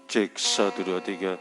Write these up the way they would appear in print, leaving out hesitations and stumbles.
Cek 1 2 3.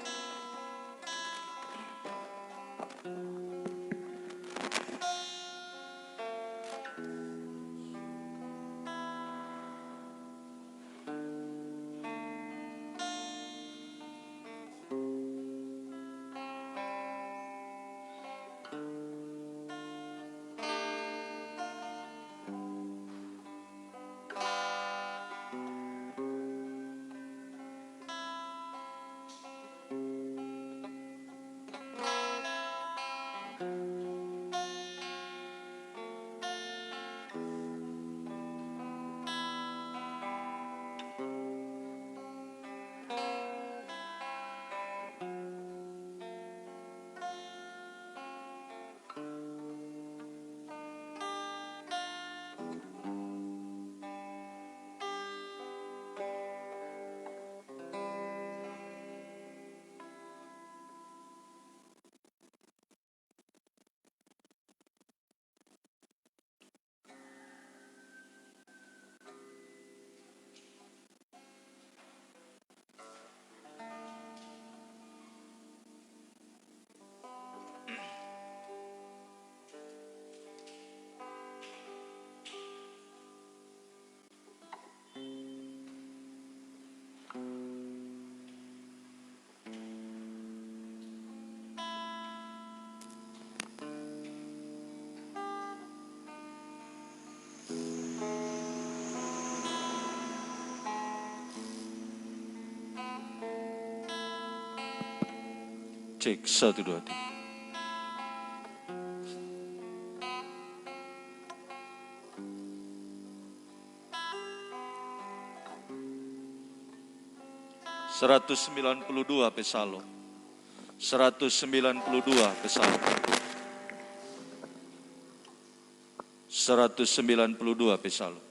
Cek 1 2 3. (192) Pesalom. 192 Pesalom. 192 Pesalom.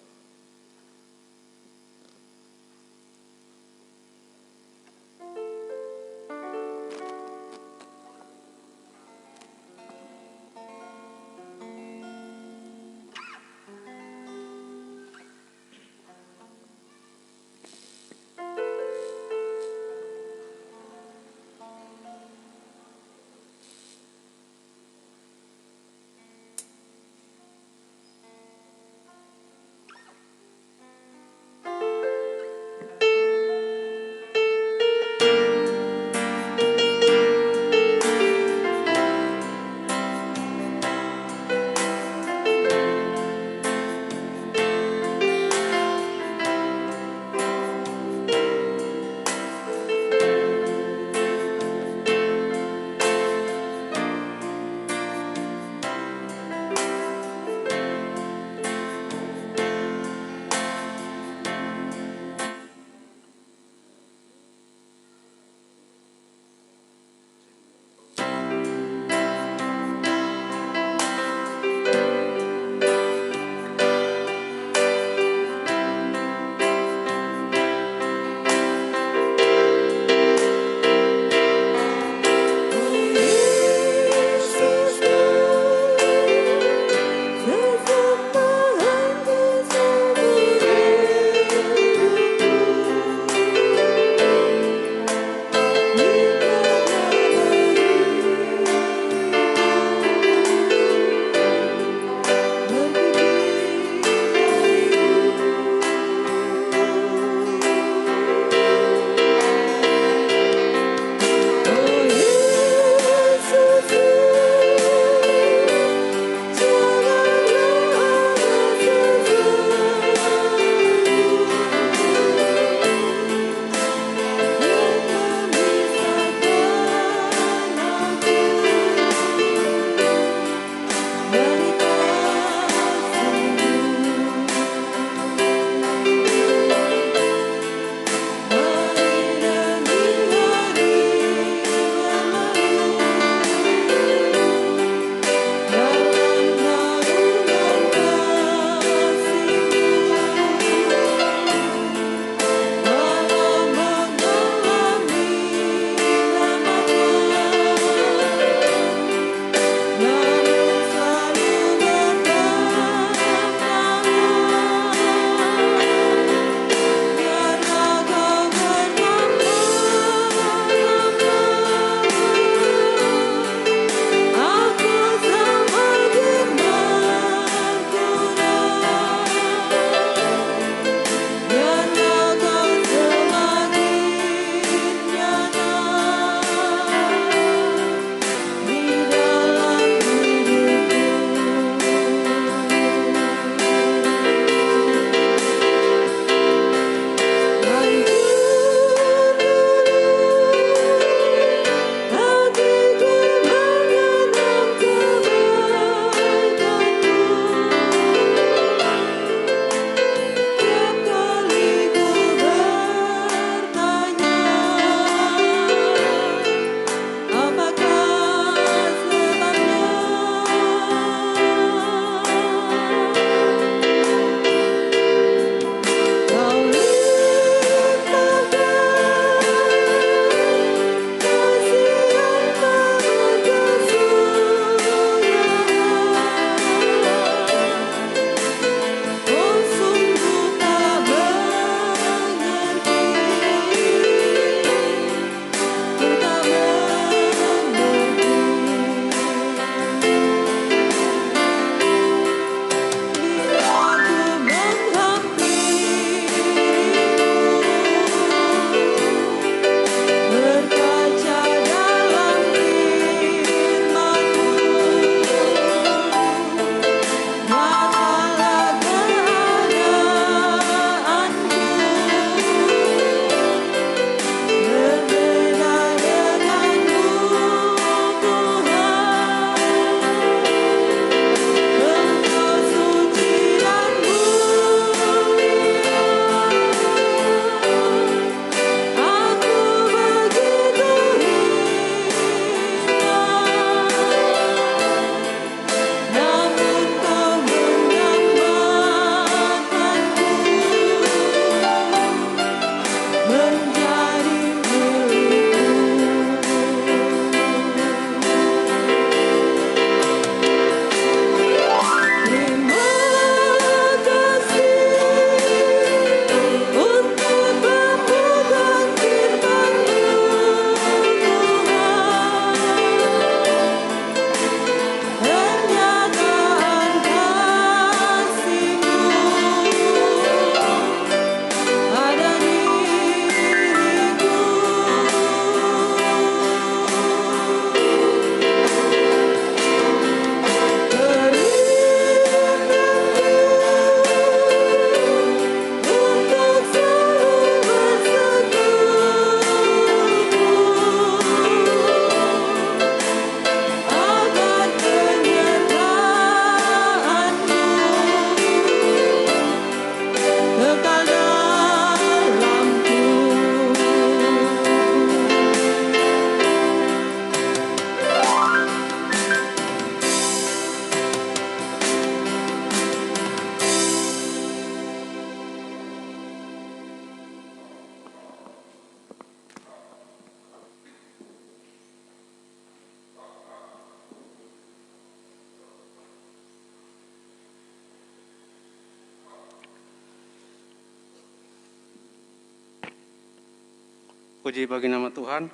Puji bagi nama Tuhan.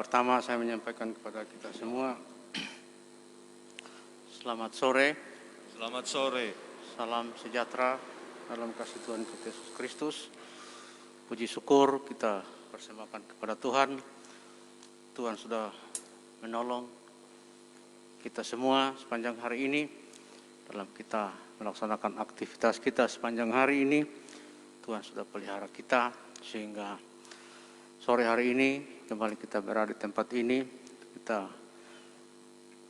Pertama saya menyampaikan kepada kita semua, selamat sore. Selamat sore. Salam sejahtera dalam kasih Tuhan kita Yesus Kristus. Puji syukur kita persembahkan kepada Tuhan. Tuhan sudah menolong kita semua sepanjang hari ini dalam kita melaksanakan aktivitas kita sepanjang hari ini. Tuhan sudah pelihara kita sehingga sore hari ini kembali kita berada di tempat ini. Kita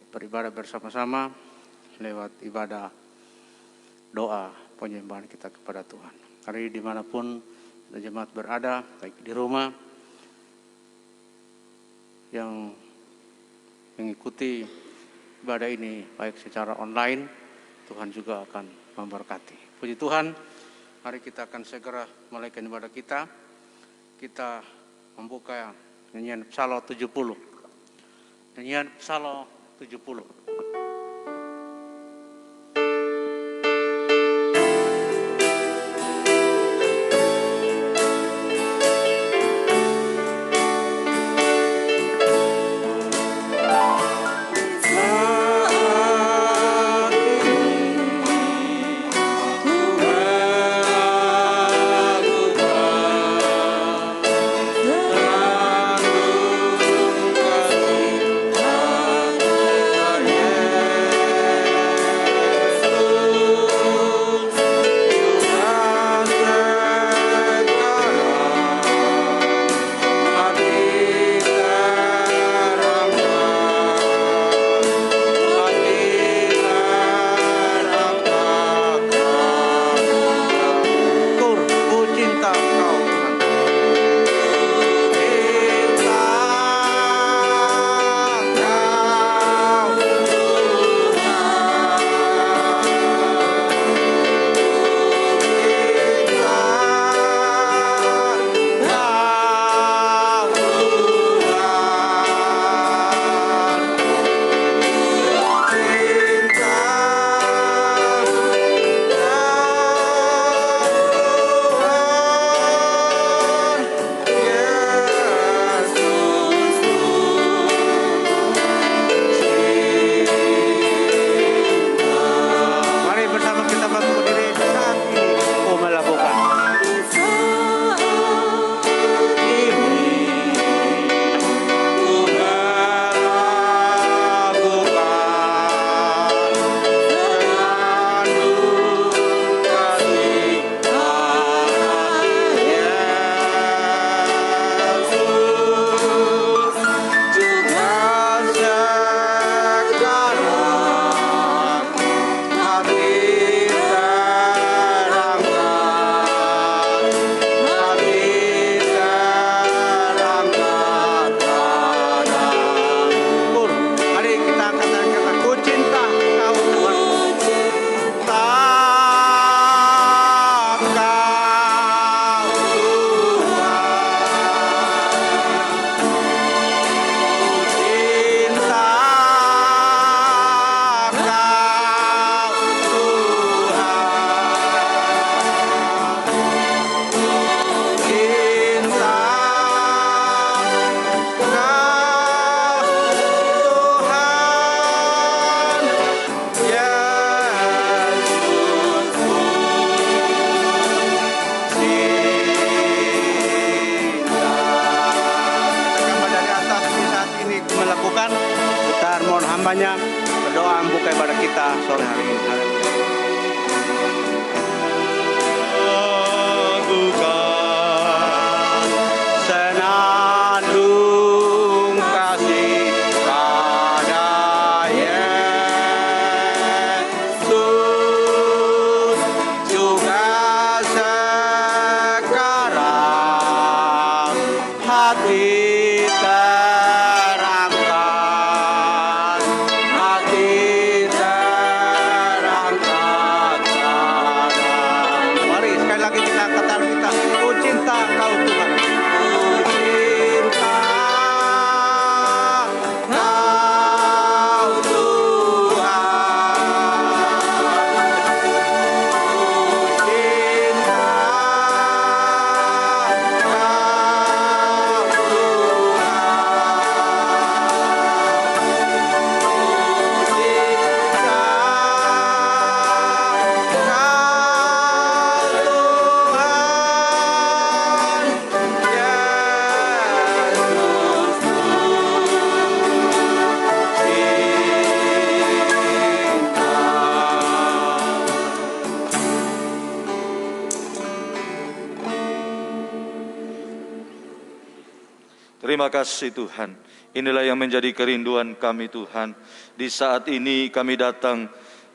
beribadah bersama-sama lewat ibadah doa penyembahan kita kepada Tuhan. Hari dimanapun jemaat berada, baik di rumah yang mengikuti ibadah ini baik secara online, Tuhan juga akan memberkati. Puji Tuhan, mari kita akan segera mulaikan ibadah kita. Kita membuka nyanyian Psalm 70. Nyanyian Psalm 70. Berdoa membuka ibadah kita sore hari ini. Senandung kasih pada Yesus juga sekarang hati terangkan, hati terangkan. Terima kasih Tuhan. Inilah yang menjadi kerinduan kami Tuhan. Di saat ini kami datang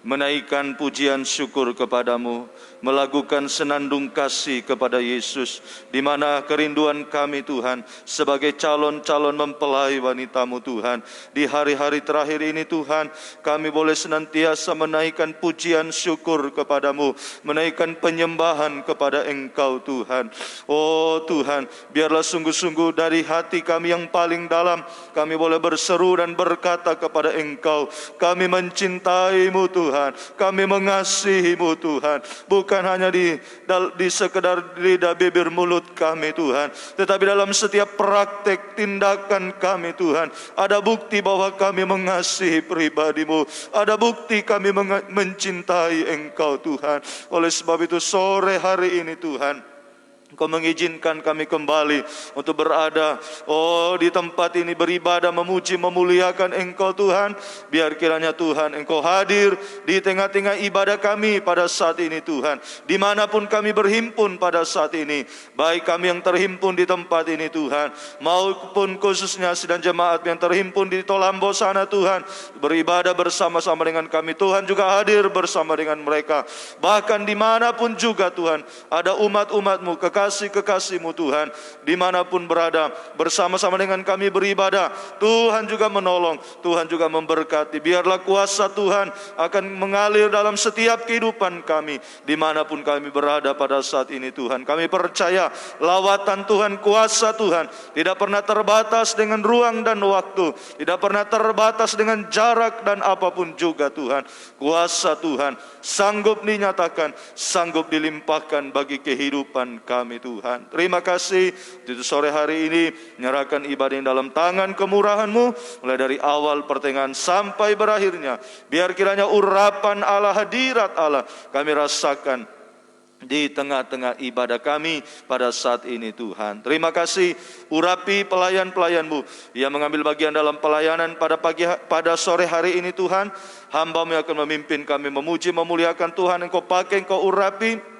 menaikkan pujian syukur kepadamu, melakukan senandung kasih kepada Yesus, di mana kerinduan kami Tuhan sebagai calon-calon mempelai wanitamu Tuhan. Di hari-hari terakhir ini Tuhan, kami boleh senantiasa menaikkan pujian syukur kepadamu, menaikkan penyembahan kepada Engkau Tuhan. Oh Tuhan, biarlah sungguh-sungguh dari hati kami yang paling dalam, kami boleh berseru dan berkata kepada Engkau, kami mencintaimu Tuhan, kami mengasihimu Tuhan, bukan hanya di sekedar lidah bibir mulut kami Tuhan, tetapi dalam setiap praktek tindakan kami Tuhan, ada bukti bahwa kami mengasihi pribadimu, ada bukti kami mencintai Engkau Tuhan. Oleh sebab itu sore hari ini Tuhan, Engkau mengizinkan kami kembali untuk berada di tempat ini, beribadah, memuji, memuliakan Engkau Tuhan. Biar kiranya Tuhan Engkau hadir di tengah-tengah ibadah kami pada saat ini Tuhan. Dimanapun kami berhimpun pada saat ini, baik kami yang terhimpun di tempat ini Tuhan, maupun khususnya sidang jemaat yang terhimpun di Tolambo sana Tuhan, beribadah bersama-sama dengan kami. Tuhan juga hadir bersama dengan mereka. Bahkan dimanapun juga Tuhan, ada umat-umat-Mu, kekasih-kekasih-Mu Tuhan, dimanapun berada, bersama-sama dengan kami beribadah. Tuhan juga menolong, Tuhan juga memberkati. Biarlah kuasa Tuhan akan mengalir dalam setiap kehidupan kami, dimanapun kami berada pada saat ini Tuhan. Kami percaya lawatan Tuhan, kuasa Tuhan tidak pernah terbatas dengan ruang dan waktu, tidak pernah terbatas dengan jarak dan apapun juga Tuhan. Kuasa Tuhan sanggup dinyatakan, sanggup dilimpahkan bagi kehidupan kami Tuhan. Terima kasih di sore hari ini, menyerahkan ibadah yang dalam tangan kemurahan-Mu, mulai dari awal pertengahan sampai berakhirnya. Biar kiranya urapan Allah, hadirat Allah kami rasakan di tengah-tengah ibadah kami pada saat ini Tuhan. Terima kasih, urapi pelayan-pelayan-Mu yang mengambil bagian dalam pelayanan pada sore hari ini Tuhan. Hamba-Mu yang akan memimpin kami memuji, memuliakan Tuhan. Engkau pakai, Engkau urapi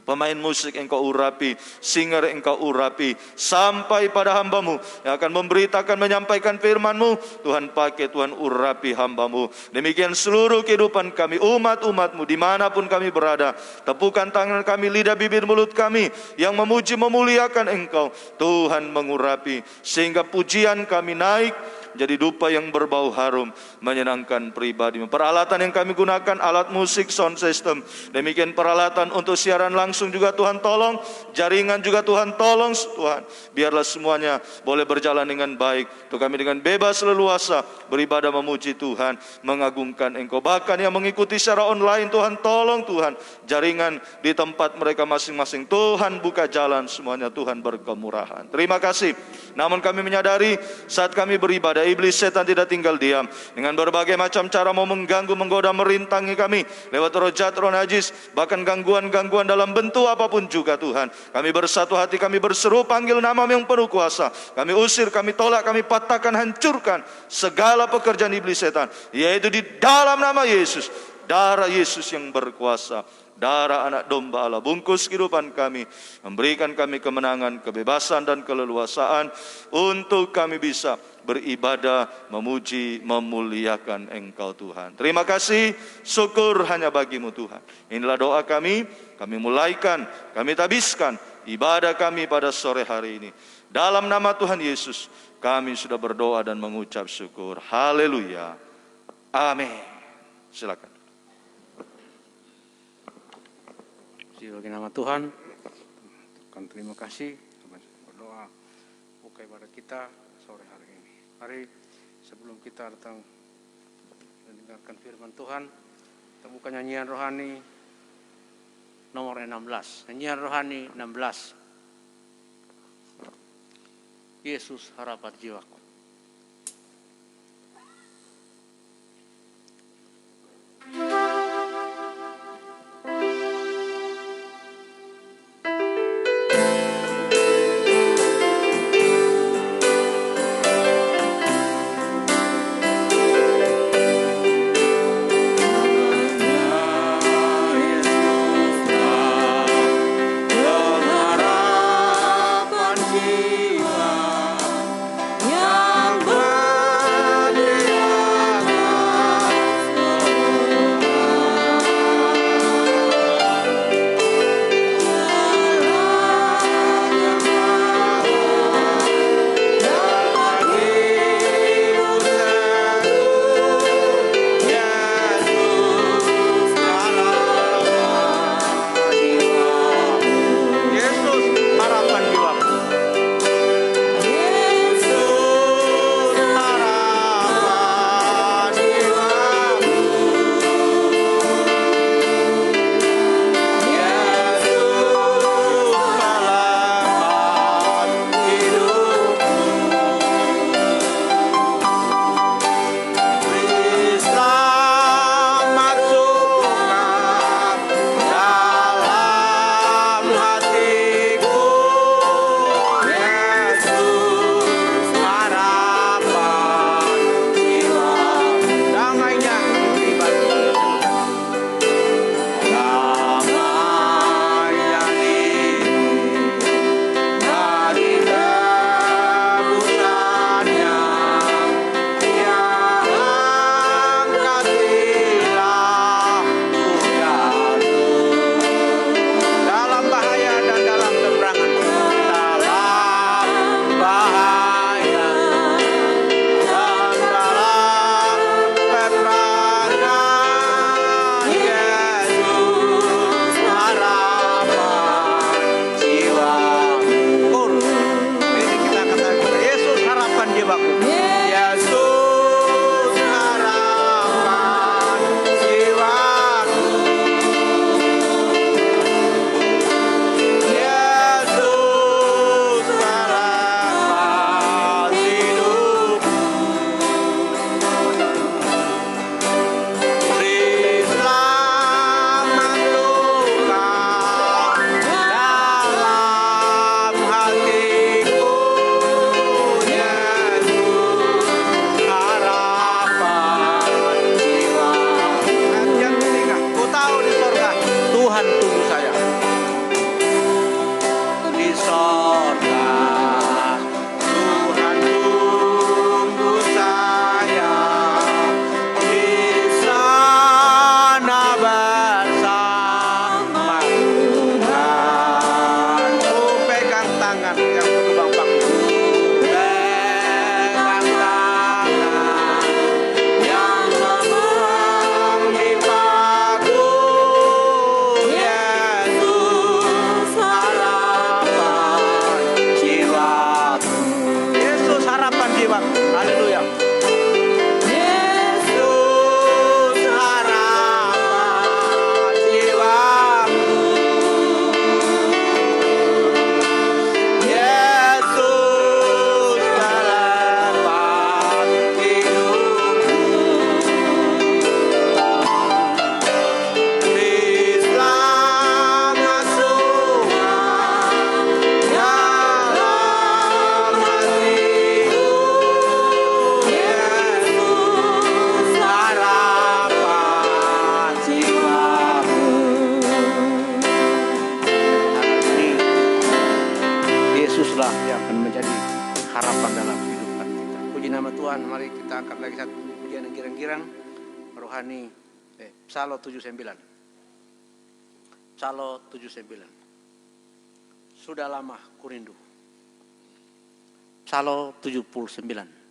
pemain musik, Engkau urapi, singer Engkau urapi, sampai pada hamba-Mu yang akan memberitakan, menyampaikan firman-Mu. Tuhan pakai, Tuhan urapi hamba-Mu. Demikian seluruh kehidupan kami, umat-umat-Mu dimanapun kami berada. Tepukan tangan kami, lidah bibir mulut kami yang memuji, memuliakan Engkau. Tuhan mengurapi sehingga pujian kami naik jadi dupa yang berbau harum, menyenangkan pribadi-Mu. Peralatan yang kami gunakan, alat musik, sound system. Demikian peralatan untuk siaran langsung juga Tuhan tolong. Jaringan juga Tuhan tolong Tuhan. Biarlah semuanya boleh berjalan dengan baik. Untuk kami dengan bebas leluasa beribadah, memuji Tuhan, mengagungkan Engkau. Bahkan yang mengikuti secara online, Tuhan tolong Tuhan. Jaringan di tempat mereka masing-masing, Tuhan buka jalan semuanya, Tuhan berkemurahan. Terima kasih. Namun kami menyadari saat kami beribadah, iblis setan tidak tinggal diam. Dengan berbagai macam cara mau mengganggu, menggoda, merintangi kami lewat roh jahat, roh najis, bahkan gangguan-gangguan dalam bentuk apapun juga Tuhan. Kami bersatu hati, kami berseru panggil nama yang penuh kuasa. Kami usir, kami tolak, kami patahkan, hancurkan segala pekerjaan iblis setan, yaitu di dalam nama Yesus. Darah Yesus yang berkuasa, darah anak domba Allah, bungkus kehidupan kami, memberikan kami kemenangan, kebebasan dan keleluasaan untuk kami bisa beribadah, memuji, memuliakan Engkau Tuhan. Terima kasih, syukur hanya bagi-Mu Tuhan. Inilah doa kami mulaikan, kami tabiskan ibadah kami pada sore hari ini. Dalam nama Tuhan Yesus, kami sudah berdoa dan mengucap syukur. Haleluya. Amin. Silakan. Bagi nama Tuhan, terima kasih. Berdoa buka ibadah kita sore hari ini. Mari sebelum kita datang mendengarkan firman Tuhan, kita buka nyanyian rohani nomor 16. Nyanyian rohani 16. Yesus harapan jiwaku. Tuhan, mari kita angkat lagi satu pujian yang girang-girang rohani, Psalm 79. Psalm 79. Sudah lama ku rindu. Psalm 79.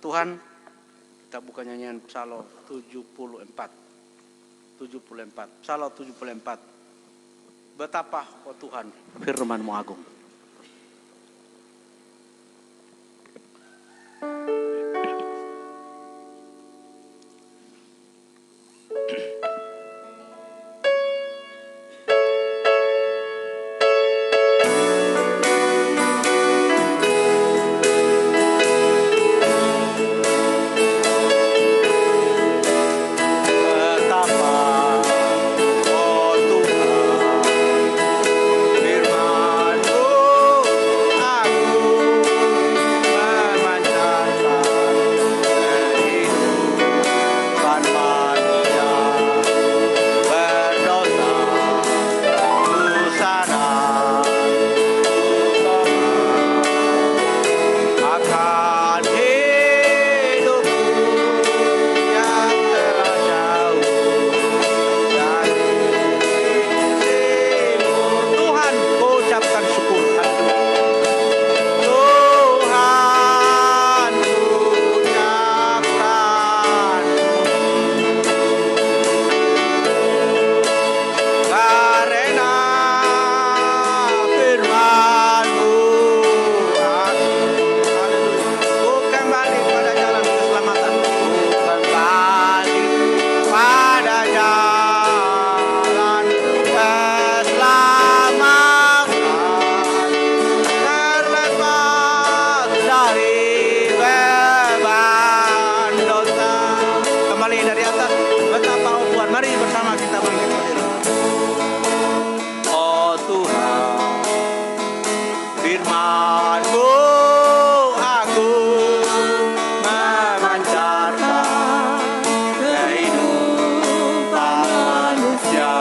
Tuhan, kita buka nyanyian Psalm 74. Psalm 74. Betapa, oh Tuhan, firman-Mu agung. Firman-Mu Mari bersama kita bangkit berdiri. Oh Tuhan, firman-Mu agung memancarkan kehidupan manusia.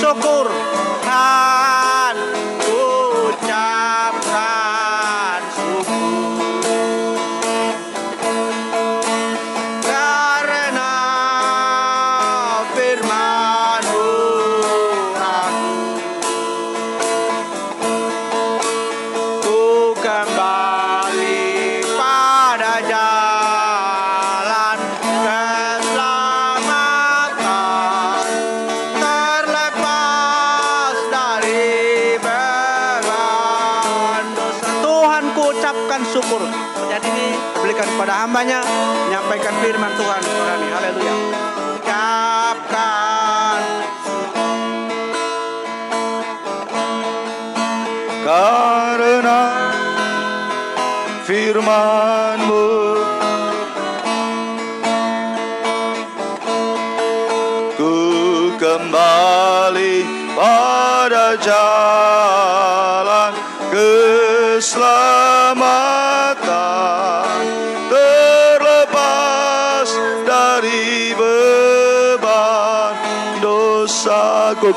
Syukur Tuhan, ucapkan syukur karena firman-Mu agung. Ku kembali pada jalan keselamatan, terlepas dari beban dosa. Tuhan, ku ucapkan syukur. Jadi ini berikan kepada hambanya, menyampaikan firman Tuhan. Haleluya. Ucapkan karena firman-Mu ku kembali pada jalan keselamatan, terlepas dari beban dosa. Ku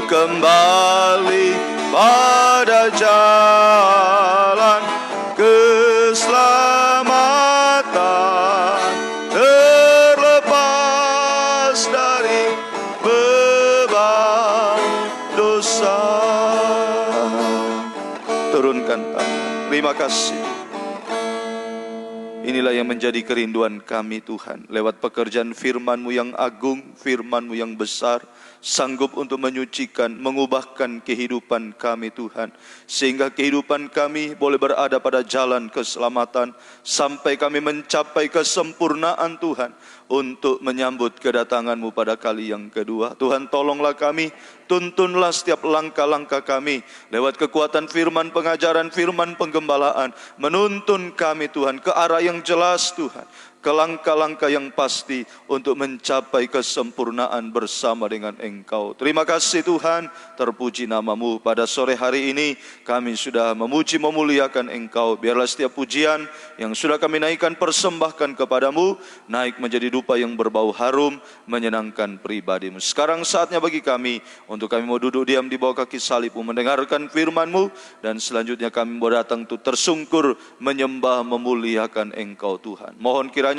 kembali pada jalan keselamatan, terlepas dari beban dosa. Turunkan tangan. Terima kasih. Inilah yang menjadi kerinduan kami Tuhan. Lewat pekerjaan firman-Mu yang agung, firman-Mu yang besar, sanggup untuk menyucikan, mengubahkan kehidupan kami Tuhan. Sehingga kehidupan kami boleh berada pada jalan keselamatan, sampai kami mencapai kesempurnaan Tuhan, untuk menyambut kedatangan-Mu pada kali yang kedua. Tuhan, tolonglah kami, tuntunlah setiap langkah-langkah kami, lewat kekuatan firman, pengajaran firman, penggembalaan, menuntun kami Tuhan ke arah yang jelas Tuhan, ke langkah-langkah yang pasti untuk mencapai kesempurnaan bersama dengan Engkau. Terima kasih Tuhan, terpuji nama-Mu. Pada sore hari ini kami sudah memuji memuliakan Engkau. Biarlah setiap pujian yang sudah kami naikkan, persembahkan kepadamu, naik menjadi dupa yang berbau harum, menyenangkan pribadi-Mu. Sekarang saatnya bagi kami untuk kami mau duduk diam di bawah kaki salib-Mu, mendengarkan firman-Mu, dan selanjutnya kami mau datang untuk tersungkur menyembah memuliakan Engkau Tuhan. Mohon kiranya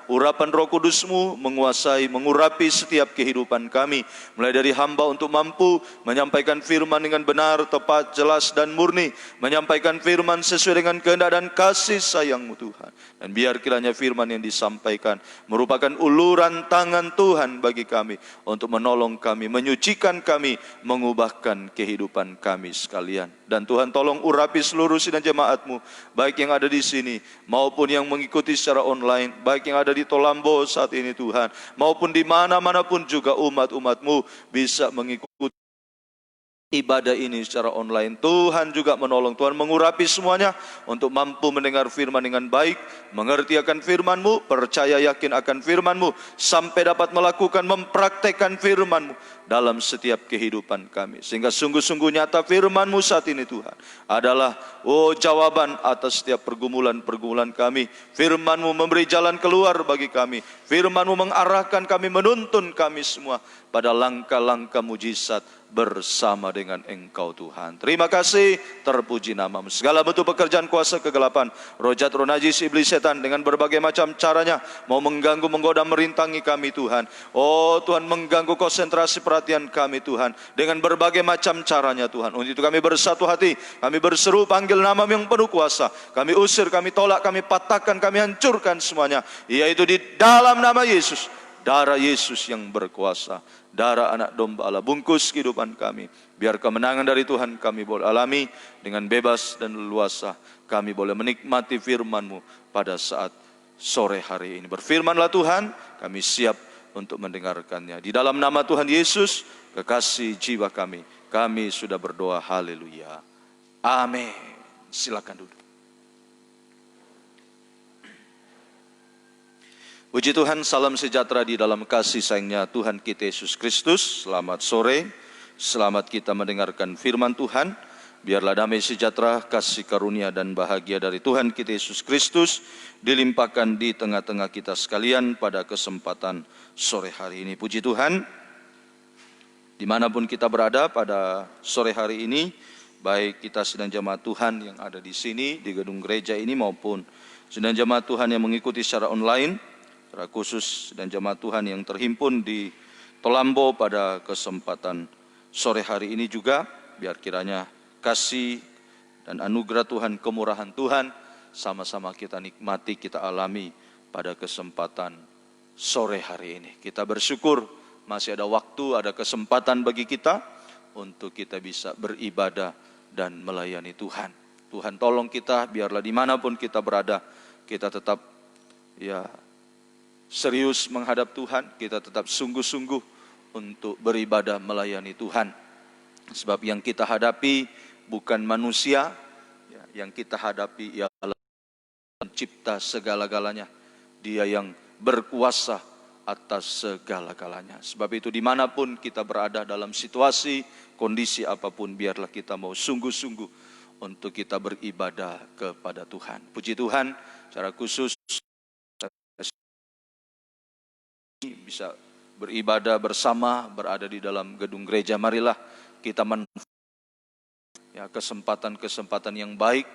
urapan Roh Kudus-Mu menguasai, mengurapi setiap kehidupan kami, mulai dari hamba untuk mampu menyampaikan firman dengan benar, tepat, jelas dan murni, menyampaikan firman sesuai dengan kehendak dan kasih sayang-Mu Tuhan. Dan biar kiranya firman yang disampaikan merupakan uluran tangan Tuhan bagi kami, untuk menolong kami, menyucikan kami, mengubahkan kehidupan kami sekalian. Dan Tuhan, tolong urapi seluruh sidang jemaat-Mu, baik yang ada di sini maupun yang mengikuti secara online, baik yang ada di Tolambo saat ini Tuhan, maupun di mana-manapun juga umat-umat-Mu bisa mengikuti ibadah ini secara online. Tuhan juga menolong, Tuhan mengurapi semuanya untuk mampu mendengar firman dengan baik, mengerti akan firman-Mu, percaya yakin akan firman-Mu, sampai dapat melakukan, mempraktekkan firman-Mu dalam setiap kehidupan kami. Sehingga sungguh-sungguh nyata firman-Mu saat ini Tuhan adalah jawaban atas setiap pergumulan-pergumulan kami. Firman-Mu memberi jalan keluar bagi kami. Firman-Mu mengarahkan kami, menuntun kami semua pada langkah-langkah mujizat bersama dengan Engkau Tuhan. Terima kasih, terpuji nama-Mu. Segala bentuk pekerjaan kuasa kegelapan, roh jahat, roh najis, iblis, setan dengan berbagai macam caranya mau mengganggu, menggoda, merintangi kami Tuhan. Oh Tuhan, mengganggu konsentrasi perhatian kami Tuhan dengan berbagai macam caranya Tuhan. Untuk itu kami bersatu hati, kami berseru panggil nama-Mu yang penuh kuasa. Kami usir, kami tolak, kami patahkan, kami hancurkan semuanya, yaitu di dalam nama Yesus. darah Yesus yang berkuasa, darah anak domba Allah. Bungkus kehidupan kami, biar kemenangan dari Tuhan kami boleh alami dengan bebas dan leluasa. Kami boleh menikmati firman-Mu pada saat sore hari ini. Berfirmanlah Tuhan, kami siap untuk mendengarkannya. Di dalam nama Tuhan Yesus, kekasih jiwa kami sudah berdoa. Haleluya. Amin. Silakan duduk. Puji Tuhan, salam sejahtera di dalam kasih sayangnya Tuhan kita Yesus Kristus. Selamat sore, selamat kita mendengarkan firman Tuhan. Biarlah damai sejahtera, kasih karunia dan bahagia dari Tuhan kita Yesus Kristus dilimpahkan di tengah-tengah kita sekalian pada kesempatan sore hari ini. Puji Tuhan, dimanapun kita berada pada sore hari ini, baik kita sedang jemaat Tuhan yang ada di sini, di gedung gereja ini, maupun sedang jemaat Tuhan yang mengikuti secara online, secara khusus dan jemaat Tuhan yang terhimpun di Tolambo pada kesempatan sore hari ini juga, biar kiranya kasih dan anugerah Tuhan, kemurahan Tuhan sama-sama kita nikmati, kita alami pada kesempatan sore hari ini. Kita bersyukur masih ada waktu, ada kesempatan bagi kita untuk kita bisa beribadah dan melayani Tuhan. Tuhan tolong kita, biarlah dimanapun kita berada, kita tetap serius menghadap Tuhan, kita tetap sungguh-sungguh untuk beribadah melayani Tuhan. Sebab yang kita hadapi bukan manusia, yang kita hadapi ialah pencipta segala-galanya. Dia yang berkuasa atas segala-galanya. Sebab itu dimanapun kita berada dalam situasi, kondisi apapun, biarlah kita mau sungguh-sungguh untuk kita beribadah kepada Tuhan. Puji Tuhan, secara khusus bisa beribadah bersama, berada di dalam gedung gereja. Marilah kita manfaatkan kesempatan-kesempatan yang baik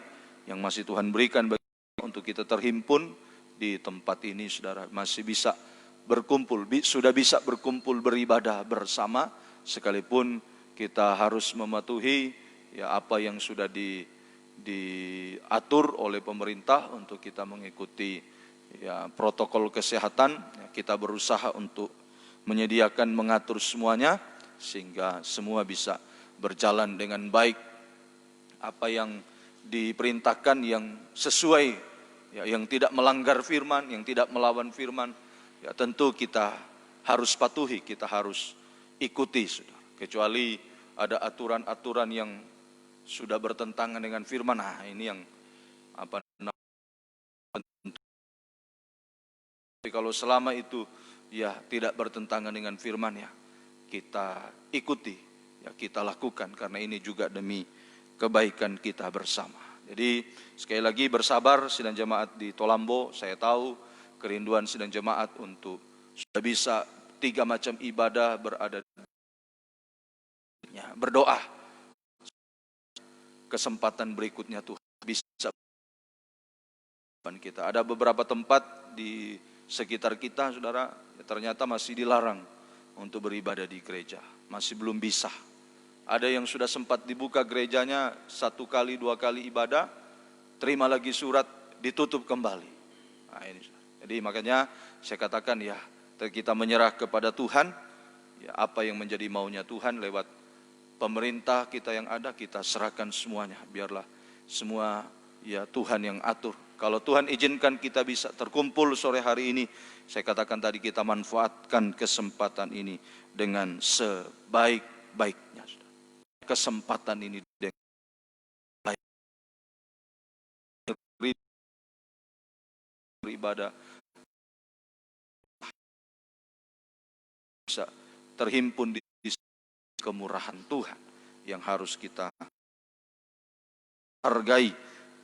yang masih Tuhan berikan bagi untuk kita terhimpun di tempat ini, saudara. Masih bisa berkumpul, sudah bisa berkumpul beribadah bersama, sekalipun kita harus mematuhi apa yang sudah diatur oleh pemerintah untuk kita mengikuti protokol kesehatan. Kita berusaha untuk menyediakan, mengatur semuanya sehingga semua bisa berjalan dengan baik. Apa yang diperintahkan yang sesuai, yang tidak melanggar firman, yang tidak melawan firman, tentu kita harus patuhi, kita harus ikuti, saudara. Kecuali ada aturan-aturan yang sudah bertentangan dengan firman, ini yang tapi kalau selama itu tidak bertentangan dengan firman, kita ikuti, kita lakukan, karena ini juga demi kebaikan kita bersama. Jadi sekali lagi bersabar sidang jemaat di Tolambo. Saya tahu kerinduan sidang jemaat untuk sudah bisa 3 macam ibadah berada berdoa. Kesempatan berikutnya Tuhan bisa kita. Ada beberapa tempat di sekitar kita, saudara, ternyata masih dilarang untuk beribadah di gereja, masih belum bisa. Ada yang sudah sempat dibuka gerejanya 1 kali 2 kali ibadah, terima lagi surat, ditutup kembali. Ini. Jadi makanya saya katakan kita menyerah kepada Tuhan, apa yang menjadi maunya Tuhan lewat pemerintah kita yang ada, kita serahkan semuanya. Biarlah semua Tuhan yang atur. Kalau Tuhan izinkan kita bisa terkumpul sore hari ini, saya katakan tadi, kita manfaatkan kesempatan ini dengan sebaik-baiknya. Kesempatan ini dengan baik. Beribadah bisa terhimpun di kemurahan Tuhan yang harus kita hargai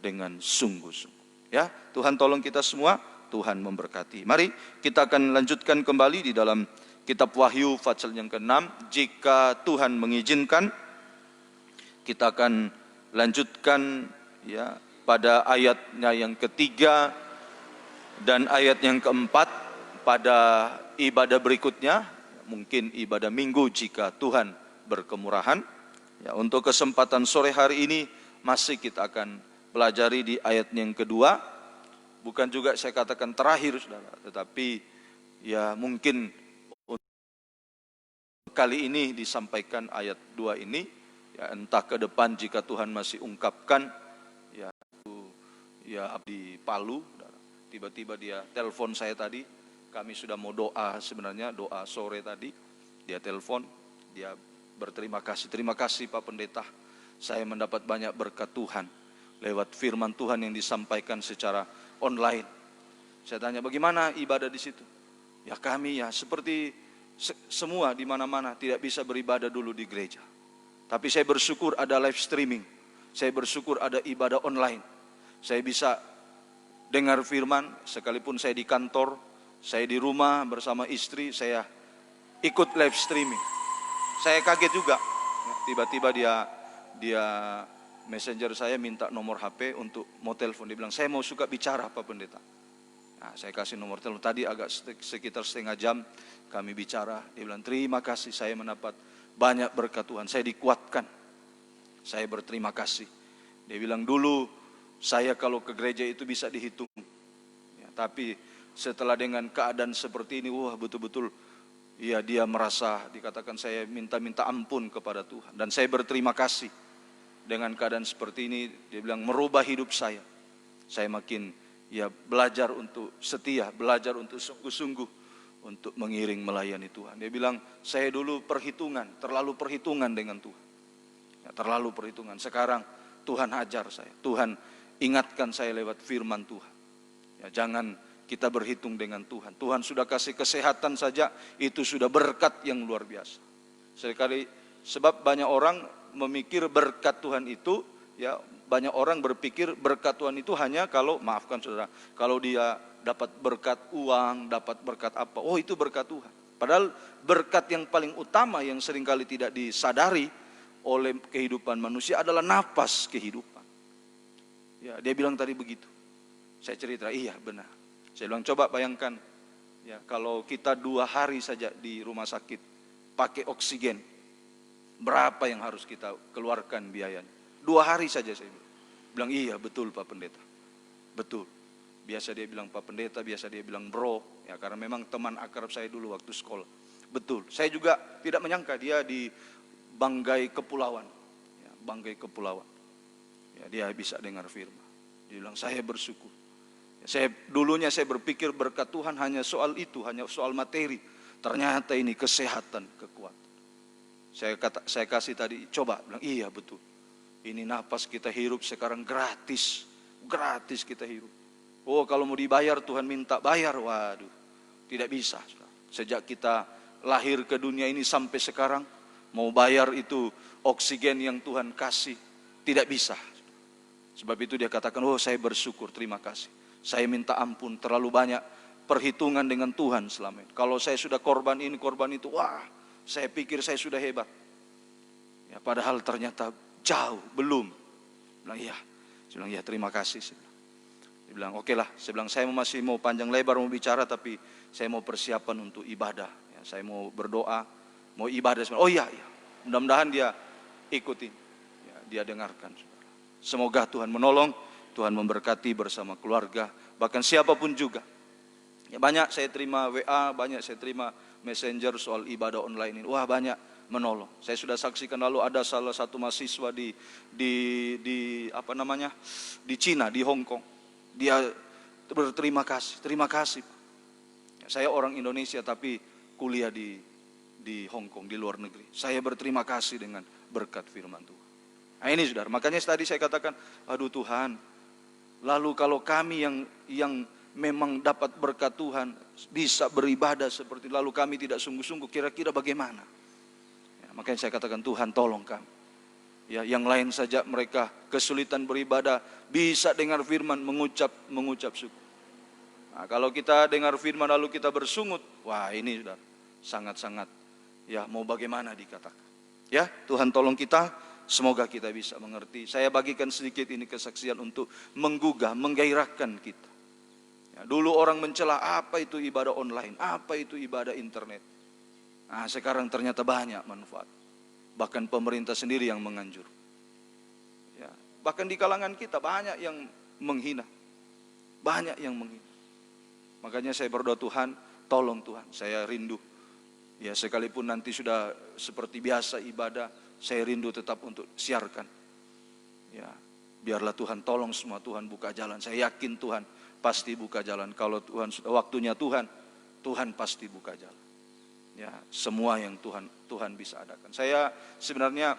dengan sungguh-sungguh. Tuhan tolong kita semua, Tuhan memberkati. Mari kita akan lanjutkan kembali di dalam kitab Wahyu pasal yang ke-6. Jika Tuhan mengizinkan, kita akan lanjutkan pada ayatnya yang ketiga dan ayat yang keempat pada ibadah berikutnya, mungkin ibadah minggu jika Tuhan berkemurahan. Untuk kesempatan sore hari ini masih kita akan pelajari di ayat yang kedua, bukan juga saya katakan terakhir, saudara, tetapi Ya mungkin kali ini disampaikan ayat 2 ini, ya entah ke depan jika Tuhan masih ungkapkan, ya di Palu, tiba-tiba dia telepon saya tadi, kami sudah mau doa sebenarnya, doa sore tadi, dia telepon, dia berterima kasih, terima kasih Pak Pendeta, saya mendapat banyak berkat Tuhan, lewat firman Tuhan yang disampaikan secara online. Saya tanya bagaimana ibadah di situ? Ya kami ya seperti semua di mana-mana tidak bisa beribadah dulu di gereja. Tapi saya bersyukur ada live streaming. Saya bersyukur ada ibadah online. Saya bisa dengar firman sekalipun saya di kantor, saya di rumah bersama istri, saya ikut live streaming. Saya kaget juga. Tiba-tiba dia messenger saya minta nomor HP untuk mau telepon. Dia bilang, "Saya mau suka bicara Pak Pendeta." Nah, saya kasih nomor telepon, tadi agak sekitar setengah jam kami bicara. Dia bilang, "Terima kasih saya mendapat banyak berkat Tuhan, saya dikuatkan, saya berterima kasih." Dia bilang, "Dulu saya kalau ke gereja itu bisa dihitung, ya, tapi setelah dengan keadaan seperti ini, wah betul-betul, ya dia merasa, dikatakan saya minta ampun kepada Tuhan. Dan saya berterima kasih dengan keadaan seperti ini." Dia bilang, merubah hidup saya makin ya belajar untuk setia, belajar untuk sungguh-sungguh untuk mengiring melayani Tuhan. Dia bilang, saya dulu terlalu perhitungan dengan Tuhan. Ya, terlalu perhitungan. Sekarang Tuhan ajar saya, Tuhan ingatkan saya lewat firman Tuhan. Ya, jangan kita berhitung dengan Tuhan. Tuhan sudah kasih kesehatan saja, itu sudah berkat yang luar biasa. Sekali sebab banyak orang memikir berkat Tuhan itu, ya banyak orang berpikir berkat Tuhan itu hanya kalau, maafkan saudara, kalau dia dapat berkat uang, dapat berkat apa, oh itu berkat Tuhan. Padahal berkat yang paling utama yang seringkali tidak disadari oleh kehidupan manusia adalah napas kehidupan. Ya, dia bilang tadi begitu. Saya cerita, iya benar. Saya bilang, coba bayangkan, ya kalau kita 2 hari saja di rumah sakit pakai oksigen, berapa yang harus kita keluarkan biayanya? 2 hari saja saya bilang, iya betul Pak Pendeta, betul. Biasa dia bilang Pak Pendeta, biasa dia bilang bro, ya karena memang teman akrab saya dulu waktu sekolah. Betul, saya juga tidak menyangka dia di Banggai Kepulauan, ya, Banggai Kepulauan. Ya, dia bisa dengar firman. Dia bilang saya bersyukur. Ya, dulunya saya berpikir berkat Tuhan hanya soal itu, hanya soal materi. Ternyata ini kesehatan, kekuatan. Saya kasih tadi, coba bilang iya betul. Ini napas kita hirup sekarang gratis kita hirup. Oh kalau mau dibayar Tuhan minta bayar, waduh tidak bisa. Sejak kita lahir ke dunia ini sampai sekarang, mau bayar itu oksigen yang Tuhan kasih, tidak bisa. Sebab itu dia katakan, oh saya bersyukur, terima kasih. Saya minta ampun, terlalu banyak perhitungan dengan Tuhan selama ini. Kalau saya sudah korban ini, korban itu, wah saya pikir saya sudah hebat. Ya, padahal ternyata jauh, belum. Bilang iya. Saya bilang ya terima kasih. Dia bilang oke lah. Saya bilang saya masih mau panjang lebar mau bicara, tapi saya mau persiapan untuk ibadah. Ya, saya mau berdoa, mau ibadah. Oh iya, iya. Mudah-mudahan dia ikutin. Ya, dia dengarkan. Semoga Tuhan menolong, Tuhan memberkati bersama keluarga, bahkan siapapun juga. Ya, banyak saya terima WA, banyak saya terima messenger soal ibadah online ini. Wah banyak menolong. Saya sudah saksikan lalu ada salah satu mahasiswa di Cina, di Hong Kong. Dia berterima kasih, terima kasih. Saya orang Indonesia tapi kuliah di Hong Kong, di luar negeri. Saya berterima kasih dengan berkat firman Tuhan. Nah ini saudara, makanya tadi saya katakan, aduh Tuhan, lalu kalau kami yang memang dapat berkat Tuhan bisa beribadah seperti lalu kami tidak sungguh-sungguh, kira-kira bagaimana? Makanya saya katakan Tuhan tolong kami. Ya, yang lain saja mereka kesulitan beribadah bisa dengar firman mengucap syukur. Nah, kalau kita dengar firman lalu kita bersungut, wah ini sudah sangat-sangat ya mau bagaimana dikatakan. Ya, Tuhan tolong kita, semoga kita bisa mengerti. Saya bagikan sedikit ini kesaksian untuk menggugah, menggairahkan kita. Ya, dulu orang mencela apa itu ibadah online, apa itu ibadah internet. Nah, sekarang ternyata banyak manfaat. Bahkan pemerintah sendiri yang menganjur. Ya, bahkan di kalangan kita banyak yang menghina. Banyak yang menghina. Makanya saya berdoa Tuhan, tolong Tuhan, saya rindu. Ya sekalipun nanti sudah seperti biasa ibadah, saya rindu tetap untuk siarkan. Ya, biarlah Tuhan tolong semua, Tuhan buka jalan. Saya yakin Tuhan pasti buka jalan. Kalau Tuhan sudah waktunya Tuhan pasti buka jalan. Ya, semua yang Tuhan bisa adakan. Saya sebenarnya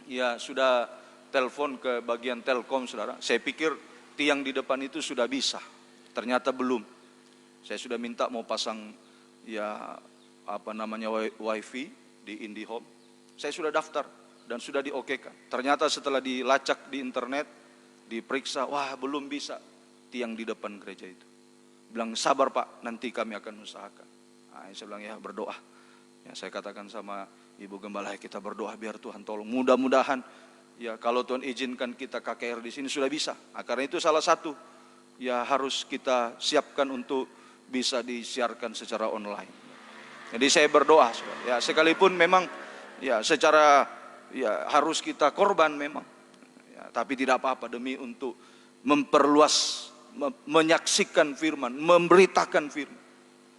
ya sudah telepon ke bagian Telkom, saudara. Saya pikir tiang di depan itu sudah bisa. Ternyata belum. Saya sudah minta mau pasang ya wifi di IndiHome. Saya sudah daftar dan sudah diokekan. Ternyata setelah dilacak di internet, diperiksa, wah belum bisa tiang di depan gereja itu. Bilang sabar Pak, nanti kami akan usahakan. Nah, saya bilang ya berdoa. Ya, saya katakan sama Ibu Gembala, kita berdoa biar Tuhan tolong. Mudah-mudahan ya kalau Tuhan izinkan kita KKR di sini sudah bisa. Nah, karena itu salah satu ya harus kita siapkan untuk bisa disiarkan secara online. Jadi saya berdoa, ya sekalipun memang ya secara ya harus kita korban memang, ya, tapi tidak apa-apa demi untuk memperluas, menyaksikan firman, memberitakan firman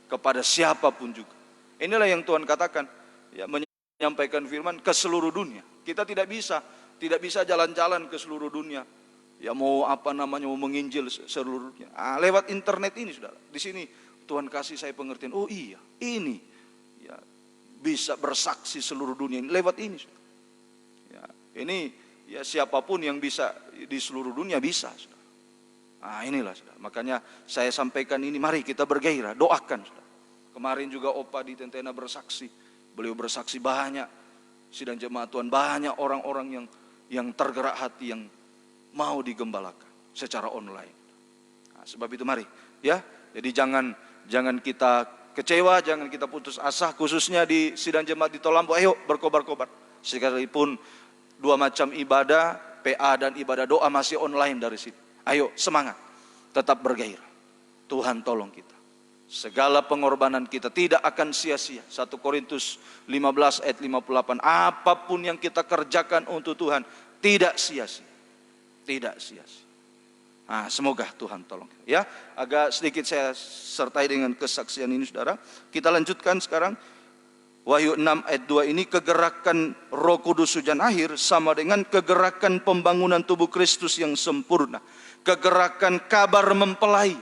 kepada siapapun juga. Inilah yang Tuhan katakan, ya menyampaikan firman ke seluruh dunia. Kita tidak bisa jalan-jalan ke seluruh dunia. Ya mau mau menginjil seluruh dunia. Lewat internet ini saudara. Di sini Tuhan kasih saya pengertian. Oh iya, ini ya bisa bersaksi seluruh dunia lewat ini. Ya, ini ya siapapun yang bisa di seluruh dunia bisa. Nah inilah saudara. Makanya saya sampaikan ini, mari kita bergairah, doakan saudara. Kemarin juga Opa di Tentena bersaksi. Beliau bersaksi banyak sidang jemaat Tuhan, banyak orang-orang yang tergerak hati, yang mau digembalakan secara online. Nah, sebab itu mari ya. Jadi jangan kita kecewa, jangan kita putus asa, khususnya di sidang jemaat di Tolambo. Ayo berkobar-kobar. Sekalipun 2 macam ibadah, PA dan ibadah doa masih online dari sini. Ayo semangat, tetap bergairah. Tuhan tolong kita. Segala pengorbanan kita tidak akan sia-sia. 1 Korintus 15 ayat 58. Apapun yang kita kerjakan untuk Tuhan tidak sia-sia. Tidak sia-sia. Nah, semoga Tuhan tolong. Ya, agak sedikit saya sertai dengan kesaksian ini saudara. Kita lanjutkan sekarang. Wahyu 6 ayat 2 ini, kegerakan Roh Kudus hujan akhir sama dengan kegerakan pembangunan tubuh Kristus yang sempurna. Kegerakan kabar mempelai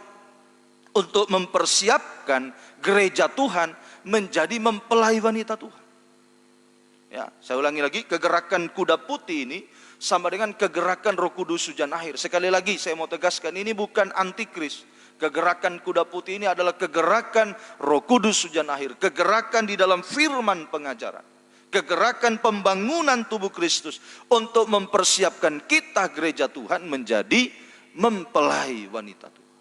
untuk mempersiapkan gereja Tuhan menjadi mempelai wanita Tuhan. Ya, saya ulangi lagi, kegerakan kuda putih ini sama dengan kegerakan Roh Kudus hujan akhir. Sekali lagi saya mau tegaskan, ini bukan antikris. Kegerakan kuda putih ini adalah kegerakan Roh Kudus hujan akhir. Kegerakan di dalam firman pengajaran. Kegerakan pembangunan tubuh Kristus untuk mempersiapkan kita gereja Tuhan menjadi mempelai wanita Tuhan.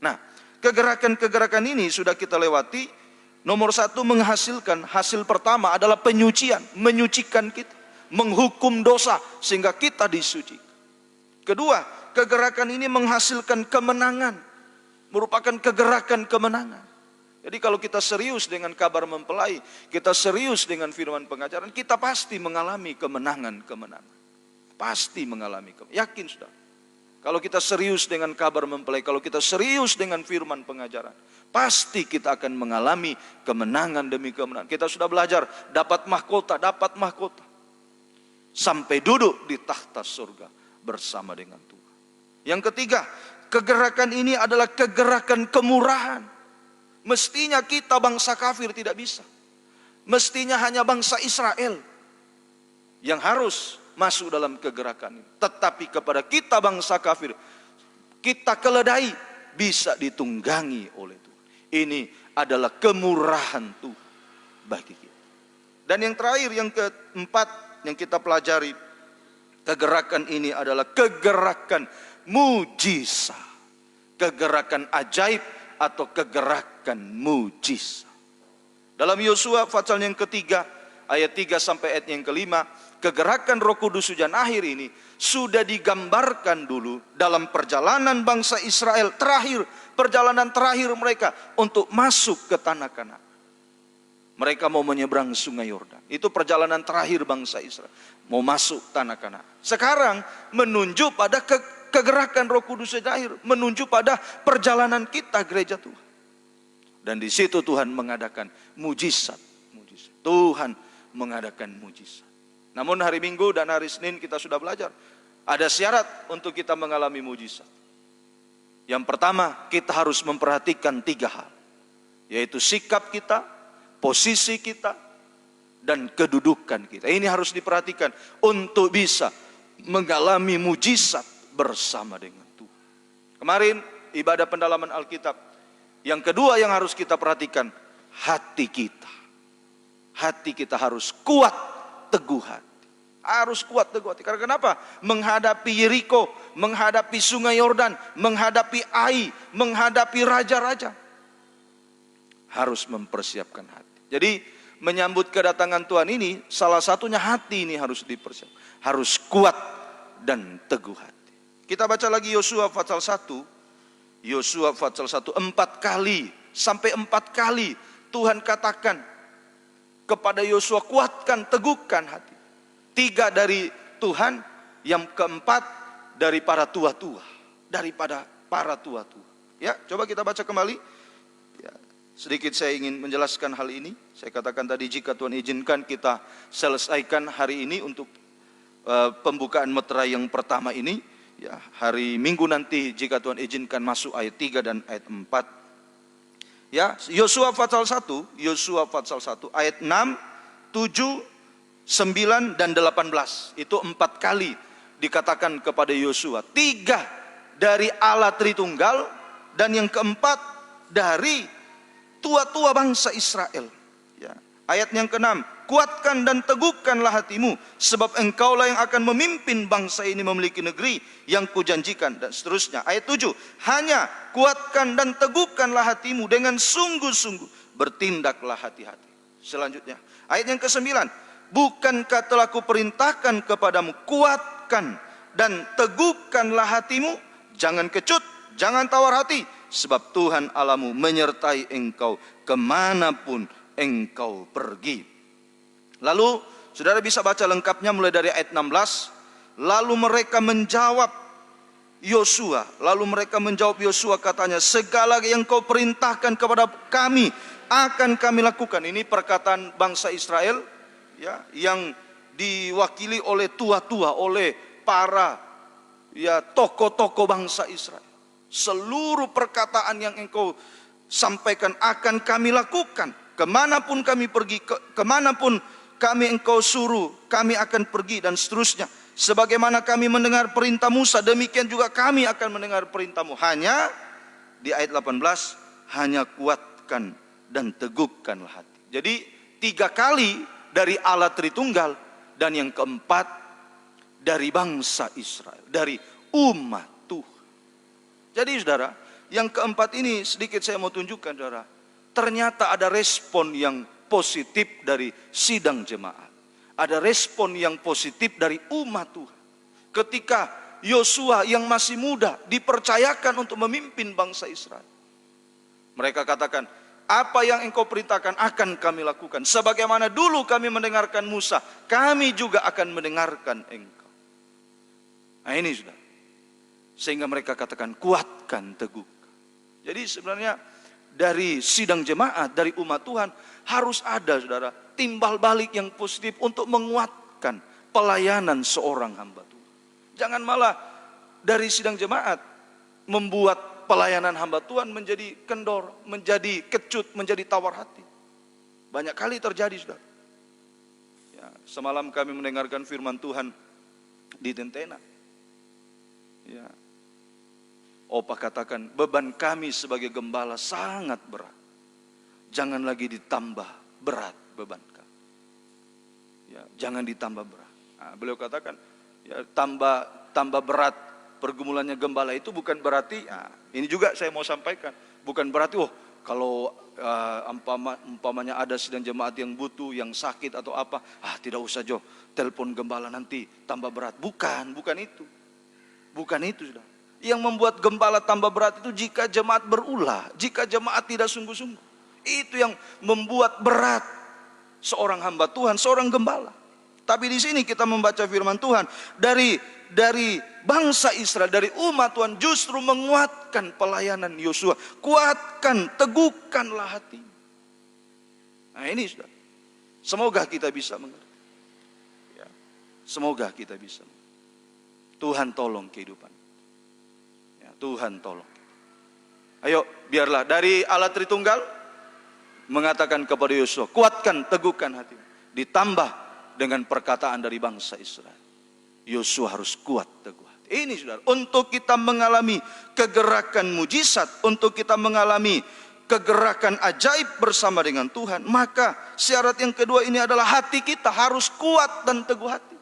Nah, kegerakan-kegerakan ini sudah kita lewati. Nomor 1 menghasilkan, hasil pertama adalah penyucian, menyucikan kita, menghukum dosa sehingga kita disuci. Kedua, kegerakan ini menghasilkan kemenangan, merupakan kegerakan kemenangan. Jadi kalau kita serius dengan kabar mempelai, kita serius dengan firman pengajaran, kita pasti mengalami kemenangan-kemenangan. Pasti mengalami kemenangan. Yakin sudah. Kalau kita serius dengan kabar mempelai, kalau kita serius dengan firman pengajaran, pasti kita akan mengalami kemenangan demi kemenangan. Kita sudah belajar dapat mahkota, sampai duduk di tahta surga bersama dengan Tuhan. Yang ketiga, kegerakan ini adalah kegerakan kemurahan. Mestinya kita bangsa kafir tidak bisa. Mestinya hanya bangsa Israel yang harus masuk dalam kegerakan ini. Tetapi kepada kita bangsa kafir, kita keledai bisa ditunggangi oleh Tuhan. Ini adalah kemurahan Tuhan bagi kita. Dan yang terakhir, yang keempat yang kita pelajari, kegerakan ini adalah kegerakan mujizat. Kegerakan ajaib atau kegerakan mujizat. Dalam Yosua pasal yang ketiga, ayat 3 sampai ayat yang kelima, kegerakan Roh Kudus hujan akhir ini sudah digambarkan dulu dalam perjalanan bangsa Israel terakhir, perjalanan terakhir mereka untuk masuk ke tanah Kanaan. Mereka mau menyeberang sungai Yordan. Itu perjalanan terakhir bangsa Israel, mau masuk tanah Kanaan. Sekarang menunjuk pada kegerakan Roh Kudus hujan akhir, menunjuk pada perjalanan kita gereja Tuhan. Dan di situ Tuhan mengadakan mujizat. Tuhan mengadakan mujizat. Namun hari Minggu dan hari Senin kita sudah belajar. Ada syarat untuk kita mengalami mujizat. Yang pertama, kita harus memperhatikan 3 hal. Yaitu sikap kita, posisi kita, dan kedudukan kita. Ini harus diperhatikan untuk bisa mengalami mujizat bersama dengan Tuhan. Kemarin ibadah pendalaman Alkitab. Yang kedua yang harus kita perhatikan, hati kita. Hati kita harus kuat, teguh hati. Harus kuat, teguh hati. Karena kenapa? Menghadapi Yeriko, menghadapi sungai Yordan, menghadapi Ai, menghadapi raja-raja. Harus mempersiapkan hati. Jadi menyambut kedatangan Tuhan ini, salah satunya hati ini harus dipersiapkan. Harus kuat dan teguh hati. Kita baca lagi Yosua pasal 1. Yosua pasal 1, 4 kali, sampai 4 kali Tuhan katakan kepada Yosua, kuatkan, teguhkan hati. 3 dari Tuhan, yang keempat dari para tua-tua. Daripada para tua-tua. Ya, coba kita baca kembali. Ya, sedikit saya ingin menjelaskan hal ini. Saya katakan tadi, jika Tuhan izinkan kita selesaikan hari ini untuk pembukaan meterai yang pertama ini. Ya, hari Minggu nanti jika Tuhan izinkan masuk ayat 3 dan ayat 4. Ya, Yosua pasal 1, Yosua pasal 1 ayat 6, 7, 9 dan 18. Itu 4 kali dikatakan kepada Yosua. 3 dari Allah Tritunggal dan yang keempat dari tua-tua bangsa Israel. Ya. Ayat yang ke-6, kuatkan dan teguhkanlah hatimu, sebab engkaulah yang akan memimpin bangsa ini memiliki negeri yang kujanjikan, dan seterusnya. Ayat 7, hanya kuatkan dan teguhkanlah hatimu dengan sungguh-sungguh, bertindaklah hati-hati. Selanjutnya, ayat yang ke-9, bukankah telah kuperintahkan kepadamu, kuatkan dan teguhkanlah hatimu, jangan kecut, jangan tawar hati, sebab Tuhan Allahmu menyertai engkau kemanapun engkau pergi. Lalu saudara bisa baca lengkapnya mulai dari ayat 16. Lalu mereka menjawab Yosua, katanya, segala yang kau perintahkan kepada kami akan kami lakukan. Ini perkataan bangsa Israel, ya, yang diwakili oleh tua-tua, oleh para tokoh-tokoh bangsa Israel. Seluruh perkataan yang engkau sampaikan akan kami lakukan. Kemanapun kami pergi, kemanapun kami engkau suruh, kami akan pergi, dan seterusnya. Sebagaimana kami mendengar perintah Musa, demikian juga kami akan mendengar perintahmu. Hanya di ayat 18, hanya kuatkan dan teguhkanlah hati. Jadi 3 kali dari Allah Tritunggal, dan yang keempat dari bangsa Israel, dari umat Tuhan. Jadi saudara, yang keempat ini sedikit saya mau tunjukkan saudara. Ternyata ada respon yang positif dari sidang jemaat. Ada respon yang positif dari umat Tuhan. Ketika Yosua yang masih muda dipercayakan untuk memimpin bangsa Israel. Mereka katakan, apa yang engkau perintahkan akan kami lakukan. Sebagaimana dulu kami mendengarkan Musa, kami juga akan mendengarkan engkau. Nah ini sudah. Sehingga mereka katakan, kuatkan, teguhkan. Jadi sebenarnya dari sidang jemaat, dari umat Tuhan, harus ada saudara timbal balik yang positif untuk menguatkan pelayanan seorang hamba Tuhan. Jangan malah dari sidang jemaat membuat pelayanan hamba Tuhan menjadi kendor, menjadi kecut, menjadi tawar hati. Banyak kali terjadi saudara. Ya, semalam kami mendengarkan firman Tuhan di Tentena. Ya, Opa katakan, beban kami sebagai gembala sangat berat. Jangan lagi ditambah berat beban kami. Ya, jangan ditambah berat. Nah, beliau katakan, ya, tambah berat pergumulannya gembala itu bukan berarti, nah, ini juga saya mau sampaikan, bukan berarti, kalau umpamanya ada sidang jemaat yang butuh, yang sakit atau apa, tidak usah telepon gembala nanti tambah berat. Bukan itu. Bukan itu sudah. Yang membuat gembala tambah berat itu jika jemaat berulah, jika jemaat tidak sungguh-sungguh. Itu yang membuat berat seorang hamba Tuhan, seorang gembala. Tapi di sini kita membaca firman Tuhan dari bangsa Israel, dari umat Tuhan justru menguatkan pelayanan Yosua. Kuatkan, teguhkanlah hati. Nah ini sudah. Semoga kita bisa mengerti. Ya. Semoga kita bisa. Tuhan tolong kehidupan. Ya, Tuhan tolong. Ayo biarlah dari Allah Tritunggal mengatakan kepada Yosua, kuatkan, teguhkan hati. Ditambah dengan perkataan dari bangsa Israel. Yosua harus kuat, teguh hati. Ini saudara, untuk kita mengalami kegerakan mujizat, untuk kita mengalami kegerakan ajaib bersama dengan Tuhan, maka syarat yang kedua ini adalah hati kita harus kuat dan teguh hati.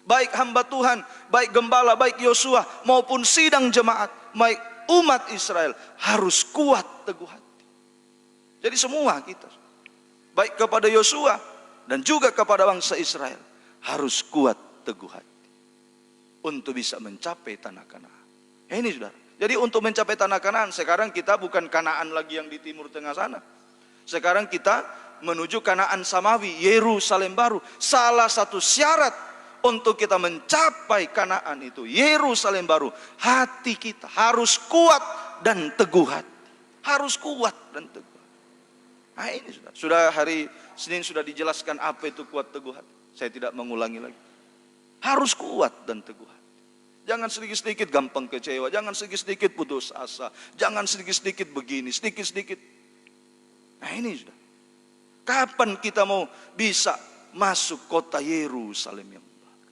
Baik hamba Tuhan, baik gembala, baik Yosua, maupun sidang jemaat, baik umat Israel harus kuat, teguh hati. Jadi semua kita, baik kepada Yosua dan juga kepada bangsa Israel, harus kuat, teguh hati untuk bisa mencapai tanah Kanaan. Ini saudara. Jadi untuk mencapai tanah Kanaan, sekarang kita bukan Kanaan lagi yang di timur tengah sana. Sekarang kita menuju Kanaan Samawi, Yerusalem baru. Salah satu syarat untuk kita mencapai Kanaan itu, Yerusalem baru, hati kita harus kuat dan teguh hati. Harus kuat dan teguh. Nah ini sudah hari Senin sudah dijelaskan apa itu kuat teguh hati. Saya tidak mengulangi lagi. Harus kuat dan teguh hati. Jangan sedikit-sedikit gampang kecewa. Jangan sedikit-sedikit putus asa. Jangan sedikit-sedikit begini, sedikit-sedikit. Nah ini sudah. Kapan kita mau bisa masuk kota Yerusalem yang baru?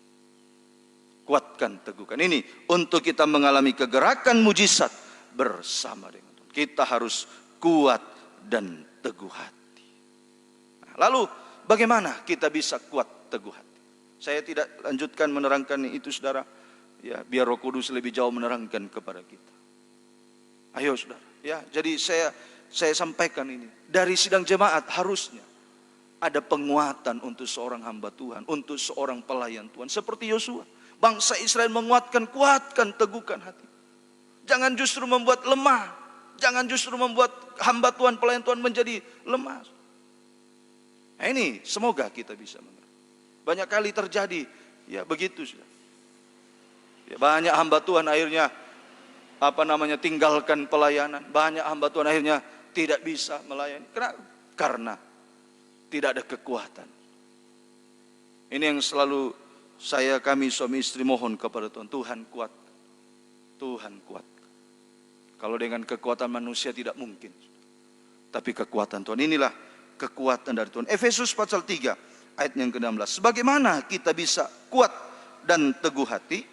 Kuatkan, teguhkan. Ini untuk kita mengalami kegerakan mujizat bersama dengan Tuhan. Kita harus kuat dan teguh hati. Nah, lalu bagaimana kita bisa kuat teguh hati? Saya tidak lanjutkan menerangkan itu saudara. Ya, biar Roh Kudus lebih jauh menerangkan kepada kita. Ayo saudara. Ya, jadi saya sampaikan ini. Dari sidang jemaat harusnya ada penguatan untuk seorang hamba Tuhan, untuk seorang pelayan Tuhan. Seperti Yosua. Bangsa Israel menguatkan, kuatkan, teguhkan hati. Jangan justru membuat lemah. Jangan justru membuat hamba Tuhan, pelayan Tuhan menjadi lemah. Nah ini semoga kita bisa mengerti. Banyak kali terjadi ya begitu sudah. Ya, banyak hamba Tuhan akhirnya tinggalkan pelayanan. Banyak hamba Tuhan akhirnya tidak bisa melayani. Karena tidak ada kekuatan. Ini yang selalu kami suami istri mohon kepada Tuhan. Tuhan kuat. Tuhan kuat. Kalau dengan kekuatan manusia tidak mungkin. Tapi kekuatan Tuhan, inilah kekuatan dari Tuhan. Efesus pasal 3 ayat yang ke-16. Bagaimana kita bisa kuat dan teguh hati?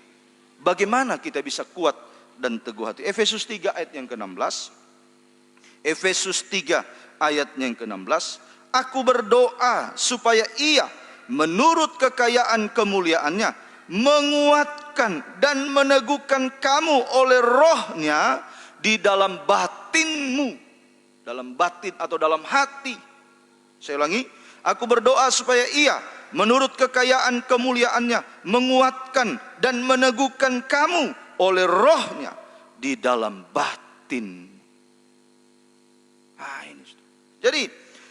Bagaimana kita bisa kuat dan teguh hati? Efesus 3 ayat yang ke-16. Efesus 3 ayat yang ke-16. Aku berdoa supaya Ia menurut kekayaan kemuliaannya menguatkan dan meneguhkan kamu oleh Roh-Nya di dalam batinmu, dalam batin atau dalam hati. Saya ulangi, aku berdoa supaya Ia menurut kekayaan kemuliaannya menguatkan dan meneguhkan kamu oleh Roh-Nya di dalam batin. Nah, ini. Jadi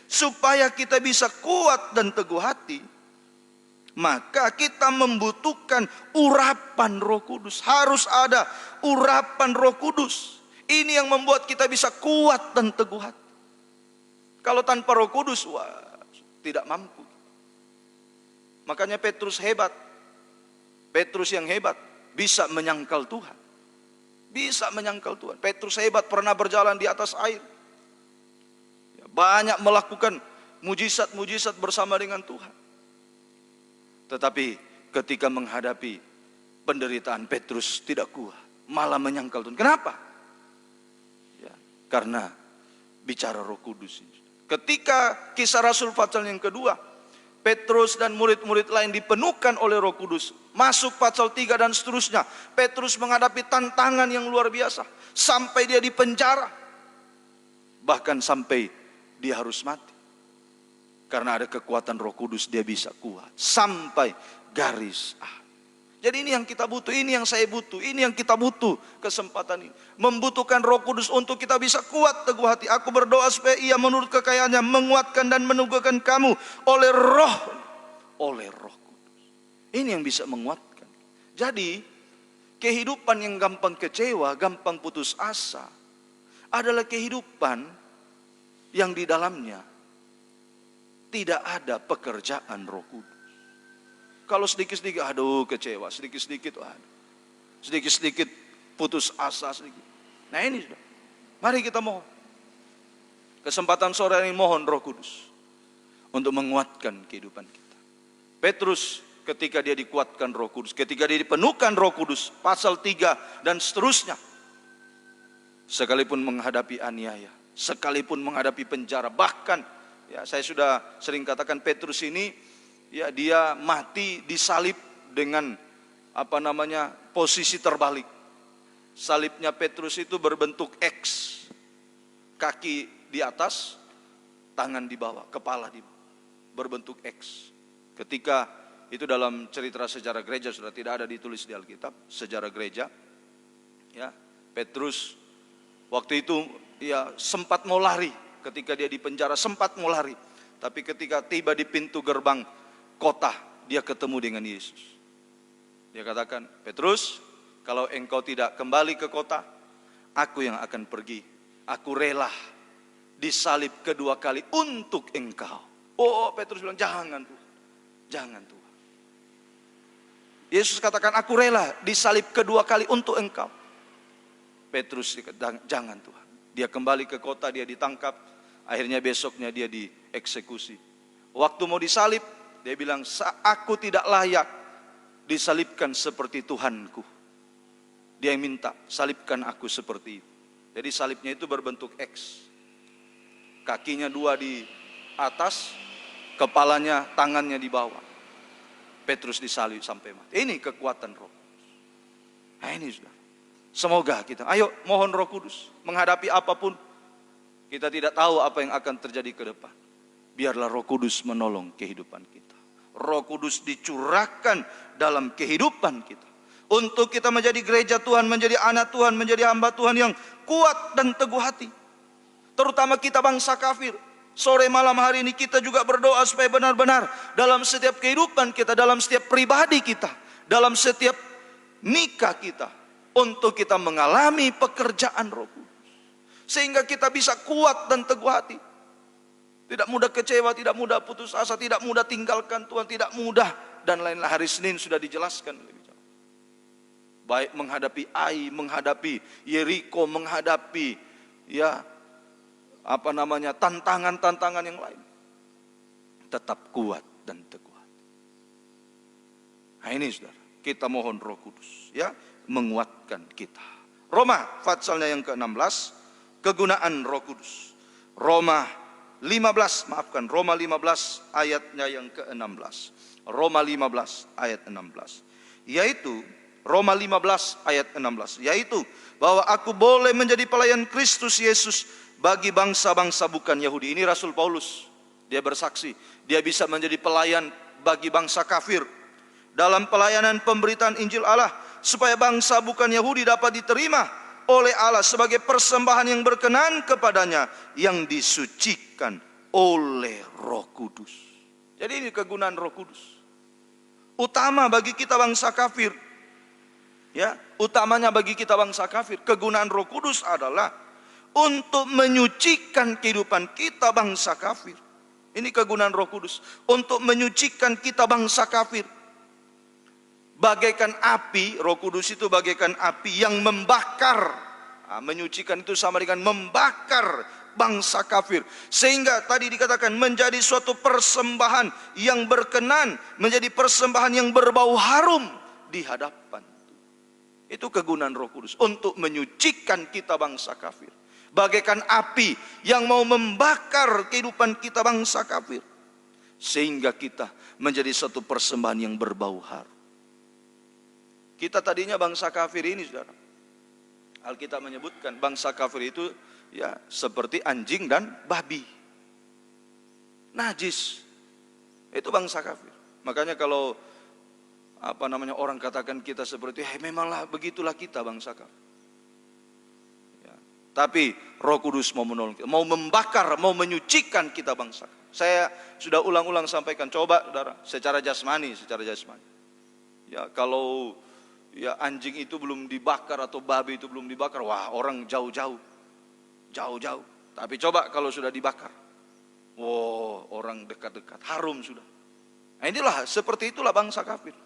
supaya kita bisa kuat dan teguh hati, maka kita membutuhkan urapan Roh Kudus. Harus ada urapan Roh Kudus. Ini yang membuat kita bisa kuat dan teguh hati. Kalau tanpa Roh Kudus, tidak mampu. Makanya Petrus hebat. Petrus yang hebat bisa menyangkal Tuhan. Bisa menyangkal Tuhan. Petrus hebat, pernah berjalan di atas air. Banyak melakukan mujizat-mujizat bersama dengan Tuhan. Tetapi ketika menghadapi penderitaan, Petrus tidak kuat, malah menyangkal Tuhan. Kenapa? Ya, karena bicara Roh Kudus. Ketika Kisah Rasul pasal yang kedua, Petrus dan murid-murid lain dipenuhkan oleh Roh Kudus. Masuk pasal 3 dan seterusnya. Petrus menghadapi tantangan yang luar biasa. Sampai dia dipenjara. Bahkan sampai dia harus mati. Karena ada kekuatan Roh Kudus, dia bisa kuat. Sampai garis akhir. Jadi ini yang kita butuh, ini yang saya butuh, ini yang kita butuh kesempatan ini. Membutuhkan Roh Kudus untuk kita bisa kuat teguh hati. Aku berdoa supaya Ia menurut kekayaannya menguatkan dan meneguhkan kamu oleh Roh oleh Roh Kudus. Ini yang bisa menguatkan. Jadi, kehidupan yang gampang kecewa, gampang putus asa, adalah kehidupan yang di dalamnya tidak ada pekerjaan Roh Kudus. Kalau sedikit-sedikit, aduh kecewa, sedikit-sedikit, aduh. Sedikit-sedikit putus asa sedikit. Nah ini sudah. Mari kita mohon. Kesempatan sore ini mohon Roh Kudus untuk menguatkan kehidupan kita. Petrus ketika dia dikuatkan Roh Kudus, ketika dia dipenuhkan Roh Kudus, pasal 3 dan seterusnya. Sekalipun menghadapi aniaya, sekalipun menghadapi penjara, bahkan ya saya sudah sering katakan Petrus ini ya dia mati disalib dengan posisi terbalik. Salibnya Petrus itu berbentuk X. Kaki di atas, tangan di bawah, kepala di bawah. Berbentuk X. Ketika itu dalam cerita sejarah gereja sudah tidak ada ditulis di Alkitab, sejarah gereja. Ya, Petrus waktu itu ya sempat mau lari, ketika dia di penjara sempat mau lari. Tapi ketika tiba di pintu gerbang kota, dia ketemu dengan Yesus. Dia katakan, Petrus, kalau engkau tidak kembali ke kota, aku yang akan pergi. Aku rela disalib kedua kali untuk engkau. Oh, Petrus bilang, jangan Tuhan, jangan Tuhan. Yesus katakan, aku rela disalib kedua kali untuk engkau. Petrus jangan Tuhan. Dia kembali ke kota, dia ditangkap. Akhirnya besoknya dia dieksekusi. Waktu mau disalib, dia bilang, aku tidak layak disalibkan seperti Tuhanku. Dia yang minta, salibkan aku seperti itu. Jadi salibnya itu berbentuk X. Kakinya 2 di atas, kepalanya, tangannya di bawah. Petrus disalib sampai mati. Ini kekuatan Roh Kudus. Nah ini sudah. Semoga kita, ayo mohon Roh Kudus. Menghadapi apapun, kita tidak tahu apa yang akan terjadi ke depan. Biarlah Roh Kudus menolong kehidupan kita. Roh Kudus dicurahkan dalam kehidupan kita. Untuk kita menjadi gereja Tuhan, menjadi anak Tuhan, menjadi hamba Tuhan yang kuat dan teguh hati. Terutama kita bangsa kafir. Sore malam hari ini kita juga berdoa supaya benar-benar dalam setiap kehidupan kita, dalam setiap pribadi kita, dalam setiap nikah kita, untuk kita mengalami pekerjaan Roh Kudus. Sehingga kita bisa kuat dan teguh hati. Tidak mudah kecewa, tidak mudah putus asa, tidak mudah tinggalkan Tuhan, tidak mudah. Dan lain-lain. Hari Senin sudah dijelaskan lebih jauh. Baik menghadapi Ai, menghadapi Yeriko, menghadapi tantangan-tantangan yang lain. Tetap kuat dan teguh hati. Nah ini saudara, kita mohon Roh Kudus ya menguatkan kita. Roma pasalnya yang ke-16, kegunaan Roh Kudus. Roma 15 ayatnya yang ke-16. Roma 15 ayat 16. Yaitu Roma 15 ayat 16. Yaitu bahwa aku boleh menjadi pelayan Kristus Yesus bagi bangsa-bangsa bukan Yahudi. Ini Rasul Paulus. Dia bersaksi. Dia bisa menjadi pelayan bagi bangsa kafir. Dalam pelayanan pemberitaan Injil Allah. Supaya bangsa bukan Yahudi dapat diterima oleh Allah sebagai persembahan yang berkenan kepadanya, yang disucikan oleh Roh Kudus. Jadi ini kegunaan Roh Kudus. Utama bagi kita bangsa kafir. Ya, utamanya bagi kita bangsa kafir, kegunaan Roh Kudus adalah untuk menyucikan kehidupan kita bangsa kafir. Ini kegunaan Roh Kudus, untuk menyucikan kita bangsa kafir. Bagaikan api, Roh Kudus itu bagaikan api yang membakar. Menyucikan itu sama dengan membakar bangsa kafir. Sehingga tadi dikatakan menjadi suatu persembahan yang berkenan, menjadi persembahan yang berbau harum di hadapan. Itu kegunaan Roh Kudus, untuk menyucikan kita bangsa kafir. Bagaikan api yang mau membakar kehidupan kita bangsa kafir. Sehingga kita menjadi suatu persembahan yang berbau harum. Kita tadinya bangsa kafir ini, saudara. Alkitab menyebutkan bangsa kafir itu ya seperti anjing dan babi. Najis. Itu bangsa kafir. Makanya kalau orang katakan kita seperti, memanglah begitulah kita bangsa kafir. Ya. Tapi Roh Kudus mau menolong kita, mau membakar, mau menyucikan kita bangsa. Saya sudah ulang-ulang sampaikan, coba saudara, secara jasmani. Ya kalau ya anjing itu belum dibakar atau babi itu belum dibakar, wah orang jauh-jauh. Tapi coba kalau sudah dibakar, wow orang dekat-dekat, harum sudah. Nah inilah, seperti itulah bangsa kafir.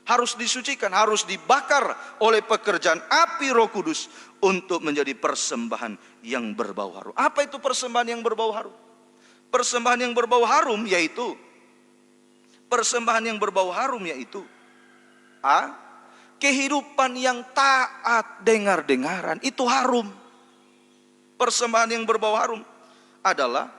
Harus disucikan, harus dibakar oleh pekerjaan api Roh Kudus untuk menjadi persembahan yang berbau harum. Apa itu persembahan yang berbau harum? Persembahan yang berbau harum yaitu kehidupan yang taat dengar-dengaran, itu harum. Persembahan yang berbau harum adalah,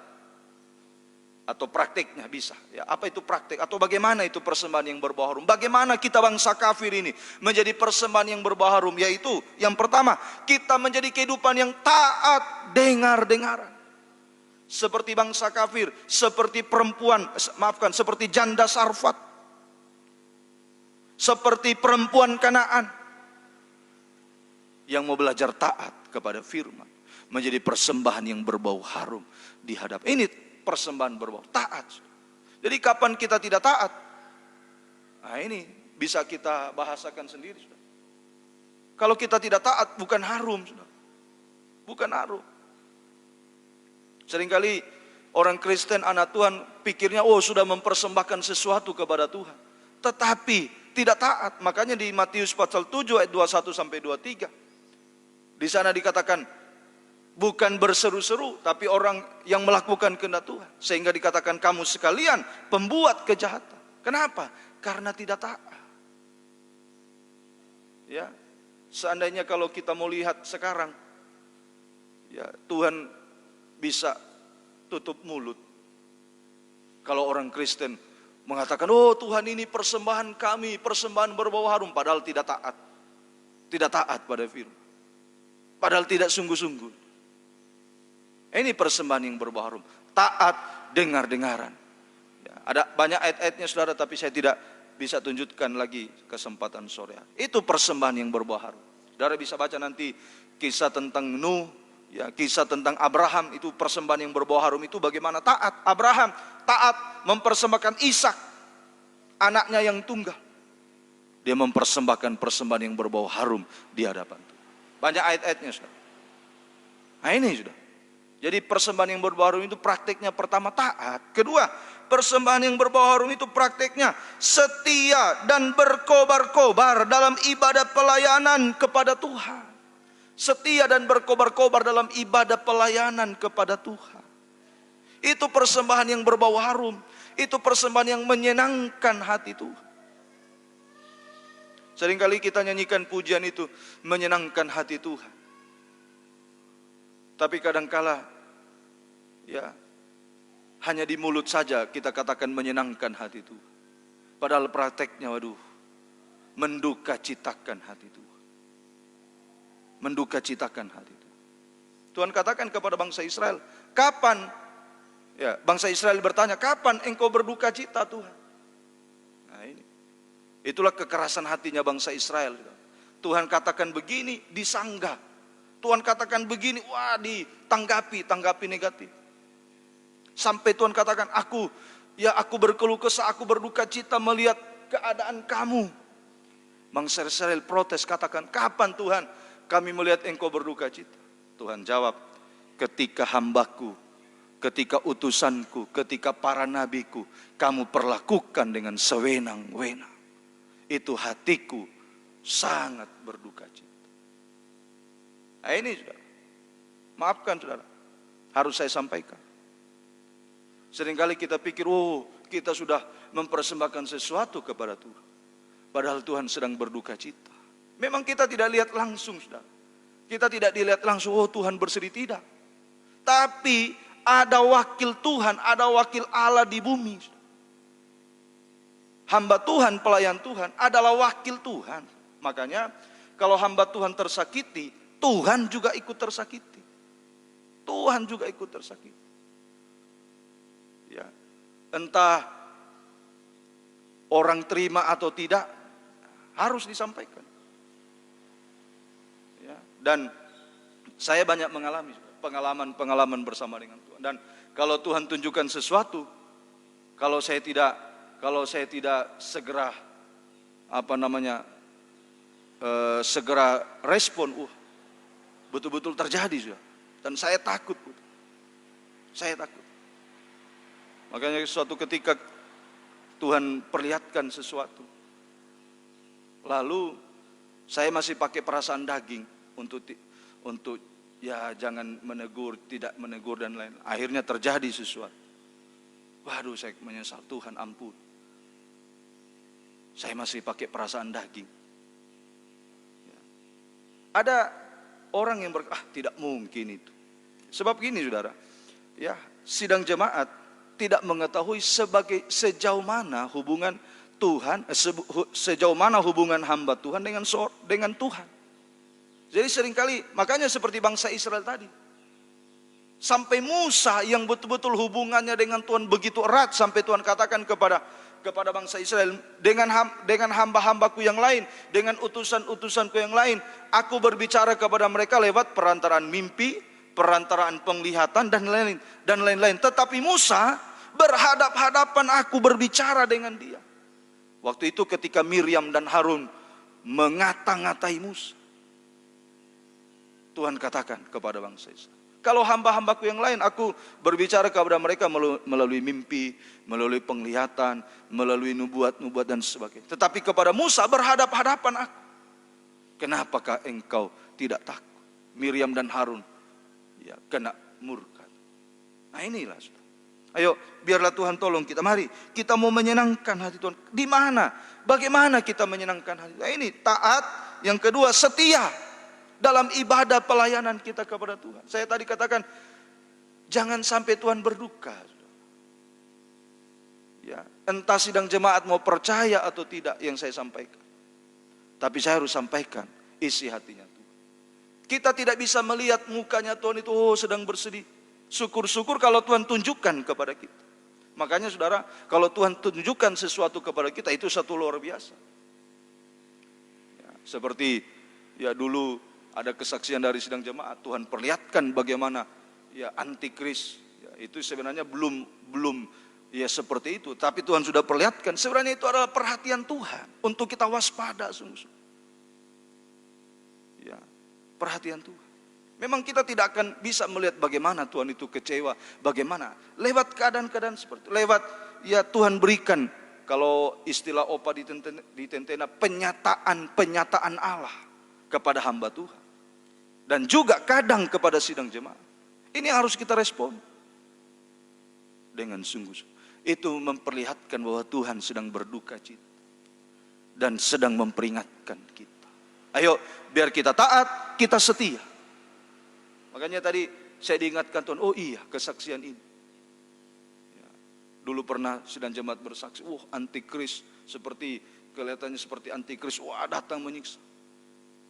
atau praktiknya bisa ya, apa itu praktik atau bagaimana itu persembahan yang berbau harum? Bagaimana kita bangsa kafir ini menjadi persembahan yang berbau harum? Yaitu yang pertama, kita menjadi kehidupan yang taat dengar-dengaran. Seperti bangsa kafir, seperti seperti janda Sarfat, seperti perempuan Kanaan yang mau belajar taat kepada firman, menjadi persembahan yang berbau harum di hadapan. Ini persembahan berbau taat. Jadi kapan kita tidak taat? Nah ini bisa kita bahasakan sendiri. Kalau kita tidak taat bukan harum. Bukan harum. Seringkali orang Kristen, anak Tuhan, pikirnya sudah mempersembahkan sesuatu kepada Tuhan. Tetapi tidak taat. Makanya di Matius pasal 7 ayat 21 sampai 23. Di sana dikatakan, bukan berseru-seru, tapi orang yang melakukan kehendak Tuhan. Sehingga dikatakan kamu sekalian pembuat kejahatan. Kenapa? Karena tidak taat. Ya, seandainya kalau kita mau lihat sekarang, ya Tuhan bisa tutup mulut. Kalau orang Kristen mengatakan, Tuhan ini persembahan kami, persembahan berbau harum, padahal tidak taat. Tidak taat pada firman. Padahal tidak sungguh-sungguh. Ini persembahan yang berbau harum. Taat dengar-dengaran. Ya, ada banyak ayat-ayatnya saudara, tapi saya tidak bisa tunjukkan lagi kesempatan sore. Itu persembahan yang berbau harum. Saudara bisa baca nanti kisah tentang Nuh, ya, kisah tentang Abraham, itu persembahan yang berbau harum itu bagaimana taat. Abraham taat mempersembahkan Ishak, anaknya yang tunggal. Dia mempersembahkan persembahan yang berbau harum di hadapan Tuhan. Banyak ayat-ayatnya saudara. Nah ini sudah. Jadi persembahan yang berbau harum itu praktiknya pertama taat. Kedua, persembahan yang berbau harum itu praktiknya setia dan berkobar-kobar dalam ibadah pelayanan kepada Tuhan. Setia dan berkobar-kobar dalam ibadah pelayanan kepada Tuhan. Itu persembahan yang berbau harum. Itu persembahan yang menyenangkan hati Tuhan. Seringkali kita nyanyikan pujian itu menyenangkan hati Tuhan. Tapi kadangkala ya hanya di mulut saja kita katakan menyenangkan hati Tuhan. Padahal prakteknya menduka citakan hati Tuhan. Menduka citakan hati Tuhan. Tuhan katakan kepada bangsa Israel, kapan ya bangsa Israel bertanya, kapan engkau berduka cita Tuhan? Nah ini. Itulah kekerasan hatinya bangsa Israel. Tuhan katakan begini, disanggah. Tuhan katakan begini, ditanggapi negatif. Sampai Tuhan katakan, aku berkeluh kesah, aku berduka cita melihat keadaan kamu. Bangsa Israel protes, katakan, kapan Tuhan kami melihat engkau berduka cita? Tuhan jawab, ketika hambaku, ketika utusanku, ketika para nabiku, kamu perlakukan dengan sewenang-wenang. Itu hatiku sangat berduka cita. Nah ini saudara, maafkan saudara, harus saya sampaikan. Seringkali kita pikir, kita sudah mempersembahkan sesuatu kepada Tuhan. Padahal Tuhan sedang berduka cita. Memang kita tidak lihat langsung saudara. Kita tidak dilihat langsung, Tuhan bersedih, tidak. Tapi ada wakil Tuhan, ada wakil Allah di bumi. Hamba Tuhan, pelayan Tuhan adalah wakil Tuhan. Makanya kalau hamba Tuhan tersakiti, Tuhan juga ikut tersakiti. Tuhan juga ikut tersakiti. Ya, entah orang terima atau tidak, harus disampaikan. Ya, dan Saya banyak mengalami pengalaman-pengalaman bersama dengan Tuhan. Dan kalau Tuhan tunjukkan sesuatu, kalau saya tidak segera segera respon, betul-betul terjadi sudah. Dan saya takut. Saya takut. Makanya suatu ketika Tuhan perlihatkan sesuatu, lalu saya masih pakai perasaan daging untuk ya jangan menegur, tidak menegur dan lain. Akhirnya terjadi sesuatu. Waduh, saya menyesal, Tuhan ampun. Saya masih pakai perasaan daging. Ya. Ada orang yang tidak mungkin itu. Sebab gini saudara, ya sidang jemaat tidak mengetahui sejauh mana hubungan Tuhan, sejauh mana hubungan hamba Tuhan dengan Tuhan. Jadi seringkali, makanya seperti bangsa Israel tadi. Sampai Musa yang betul-betul hubungannya dengan Tuhan begitu erat, sampai Tuhan katakan kepada bangsa Israel, dengan hamba-hambaku yang lain, dengan utusan-utusanku yang lain, aku berbicara kepada mereka lewat perantaraan mimpi, perantaraan penglihatan dan lain-lain. Tetapi Musa berhadap-hadapan, aku berbicara dengan dia. Waktu itu ketika Miriam dan Harun mengata-ngatai Musa, Tuhan katakan kepada bangsa Israel, kalau hamba-hambaku yang lain, aku berbicara kepada mereka melalui mimpi, melalui penglihatan, melalui nubuat-nubuat dan sebagainya. Tetapi kepada Musa berhadap-hadapan aku. Kenapakah engkau tidak takut? Miriam dan Harun ya kena murka. Nah inilah saudara. Ayo biarlah Tuhan tolong kita. Mari kita mau menyenangkan hati Tuhan. Di mana? Bagaimana kita menyenangkan hati Tuhan? Ini taat. Yang kedua setia dalam ibadah pelayanan kita kepada Tuhan. Saya tadi katakan, jangan sampai Tuhan berduka. Ya, entah sidang jemaat mau percaya atau tidak yang saya sampaikan. Tapi saya harus sampaikan isi hatinya Tuhan. Kita tidak bisa melihat mukanya Tuhan itu sedang bersedih. Syukur-syukur kalau Tuhan tunjukkan kepada kita. Makanya saudara, kalau Tuhan tunjukkan sesuatu kepada kita, itu satu luar biasa. Ya, seperti ya dulu ada kesaksian dari sidang jemaat, Tuhan perlihatkan bagaimana ya antikris. Ya, itu sebenarnya belum ya seperti itu, tapi Tuhan sudah perlihatkan. Sebenarnya itu adalah perhatian Tuhan untuk kita waspada sungguh-sungguh. Ya, perhatian Tuhan. Memang kita tidak akan bisa melihat bagaimana Tuhan itu kecewa, bagaimana lewat keadaan-keadaan seperti itu. Lewat ya Tuhan berikan, kalau istilah Opa di Tentena, penyataan Allah kepada hamba Tuhan. Dan juga kadang kepada sidang jemaat. Ini harus kita respon dengan sungguh-sungguh. Itu memperlihatkan bahwa Tuhan sedang berduka cita dan sedang memperingatkan kita. Ayo biar kita taat, kita setia. Makanya tadi saya diingatkan Tuhan, oh iya kesaksian ini. Ya, dulu pernah sidang jemaat bersaksi, antikris seperti kelihatannya seperti antikris, datang menyiksa.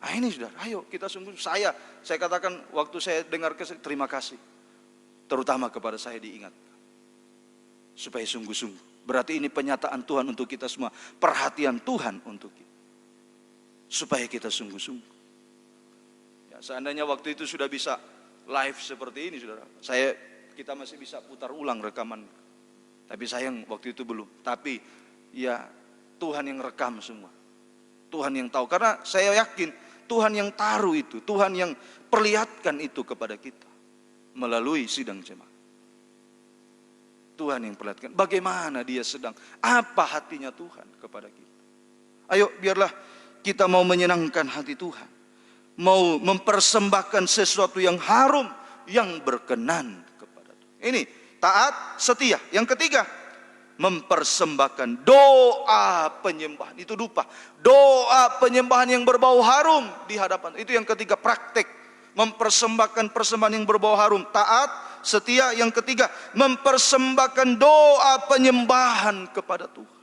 Nah ini saudara, ayo kita sungguh, saya katakan waktu saya dengar terima kasih. Terutama kepada saya diingatkan. Supaya sungguh-sungguh. Berarti ini penyataan Tuhan untuk kita semua. Perhatian Tuhan untuk kita. Supaya kita sungguh-sungguh. Ya, seandainya waktu itu sudah bisa live seperti ini saudara. Kita masih bisa putar ulang rekaman. Tapi sayang waktu itu belum. Tapi ya Tuhan yang rekam semua. Tuhan yang tahu. Karena saya yakin Tuhan yang taruh itu, Tuhan yang perlihatkan itu kepada kita melalui sidang jemaat. Tuhan yang perlihatkan bagaimana dia sedang, apa hatinya Tuhan kepada kita. Ayo biarlah kita mau menyenangkan hati Tuhan, mau mempersembahkan sesuatu yang harum, yang berkenan kepada Tuhan. Ini taat, setia. Yang ketiga, mempersembahkan doa penyembahan. Itu dupa. Doa penyembahan yang berbau harum di hadapan. Itu yang ketiga, praktek. Mempersembahkan persembahan yang berbau harum. Taat, setia. Yang ketiga, mempersembahkan doa penyembahan kepada Tuhan.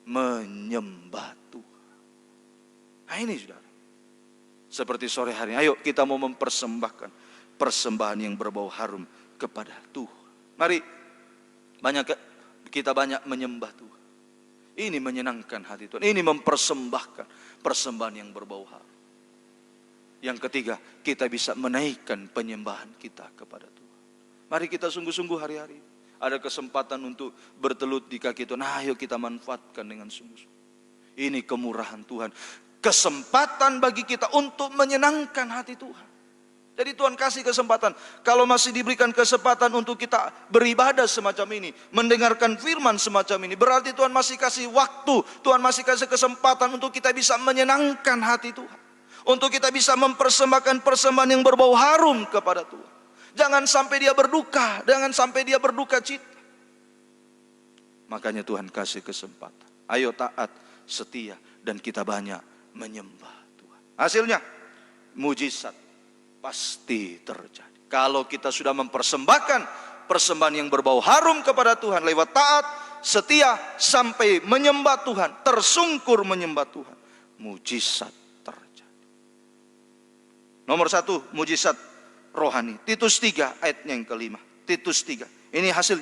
Menyembah Tuhan. Nah ini saudara. Seperti sore hari. Ayo kita mau mempersembahkan persembahan yang berbau harum kepada Tuhan. Mari kita banyak menyembah Tuhan. Ini menyenangkan hati Tuhan. Ini mempersembahkan persembahan yang berbau harum. Yang ketiga, kita bisa menaikkan penyembahan kita kepada Tuhan. Mari kita sungguh-sungguh hari-hari ada kesempatan untuk bertelut di kaki Tuhan. Nah, ayo kita manfaatkan dengan sungguh-sungguh. Ini kemurahan Tuhan. Kesempatan bagi kita untuk menyenangkan hati Tuhan. Jadi Tuhan kasih kesempatan. Kalau masih diberikan kesempatan untuk kita beribadah semacam ini, mendengarkan firman semacam ini, berarti Tuhan masih kasih waktu, Tuhan masih kasih kesempatan untuk kita bisa menyenangkan hati Tuhan. Untuk kita bisa mempersembahkan persembahan yang berbau harum kepada Tuhan. Jangan sampai dia berduka, jangan sampai dia berduka cita. Makanya Tuhan kasih kesempatan. Ayo taat, setia, dan kita banyak menyembah Tuhan. Hasilnya, mujizat pasti terjadi. Kalau kita sudah mempersembahkan persembahan yang berbau harum kepada Tuhan lewat taat, setia, sampai menyembah Tuhan, tersungkur menyembah Tuhan, mujizat terjadi. Nomor 1, mujizat rohani. Titus 3 ayatnya yang kelima. Titus 3. Ini hasil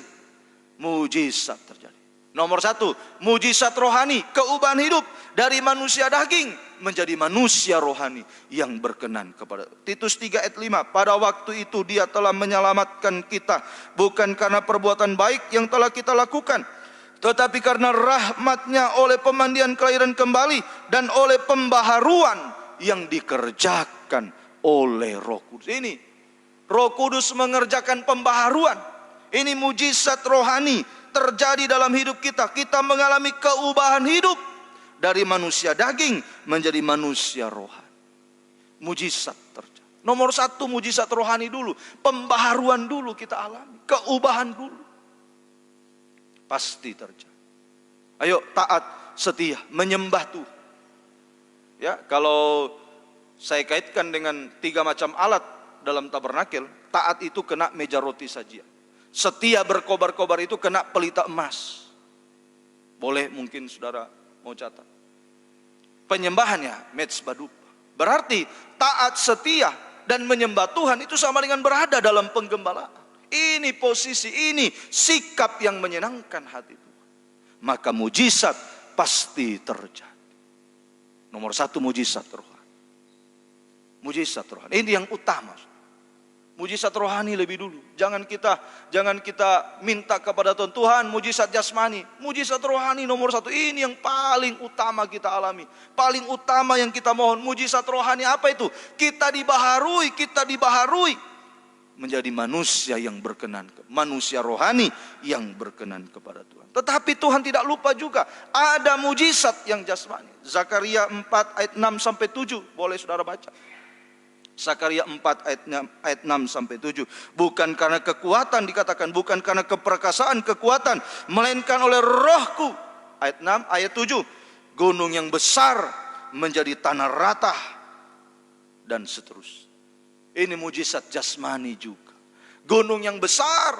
mujizat terjadi. Nomor 1, mujizat rohani, keubahan hidup dari manusia daging menjadi manusia rohani yang berkenan kepada. Titus 3 ayat 5. Pada waktu itu dia telah menyelamatkan kita bukan karena perbuatan baik yang telah kita lakukan, tetapi karena rahmat-Nya oleh pemandian kelahiran kembali dan oleh pembaharuan yang dikerjakan oleh Roh Kudus. Ini Roh Kudus mengerjakan pembaharuan. Ini mujizat rohani terjadi dalam hidup kita. Kita mengalami keubahan hidup dari manusia daging menjadi manusia rohani. Mujizat terjadi. Nomor 1, mujizat rohani dulu. Pembaharuan dulu kita alami. Keubahan dulu. Pasti terjadi. Ayo taat, setia, menyembah Tuhan. Ya, kalau saya kaitkan dengan 3 macam alat dalam tabernakel, taat itu kena meja roti sajian. Setia berkobar-kobar itu kena pelita emas. Boleh mungkin saudara mau catat. Penyembahannya mezbah dupa. Berarti taat, setia, dan menyembah Tuhan itu sama dengan berada dalam penggembalaan. Ini posisi, ini sikap yang menyenangkan hati Tuhan. Maka mujizat pasti terjadi. Nomor 1, mujizat rohani. Mujizat rohani. Ini yang utama. Mujizat rohani lebih dulu. Jangan kita minta kepada Tuhan, Tuhan mujizat jasmani. Mujizat rohani nomor 1. Ini yang paling utama kita alami. Paling utama yang kita mohon. Mujizat rohani apa itu? Kita dibaharui menjadi manusia yang berkenan, manusia rohani yang berkenan kepada Tuhan. Tetapi Tuhan tidak lupa juga ada mujizat yang jasmani. Zakaria 4 ayat 6 sampai 7, boleh saudara baca. Zakaria 4 ayat 6 sampai 7. Bukan karena kekuatan, dikatakan bukan karena keperkasaan kekuatan, melainkan oleh Rohku. Ayat 6, ayat 7. Gunung yang besar menjadi tanah rata dan seterusnya. Ini mujizat jasmani juga. Gunung yang besar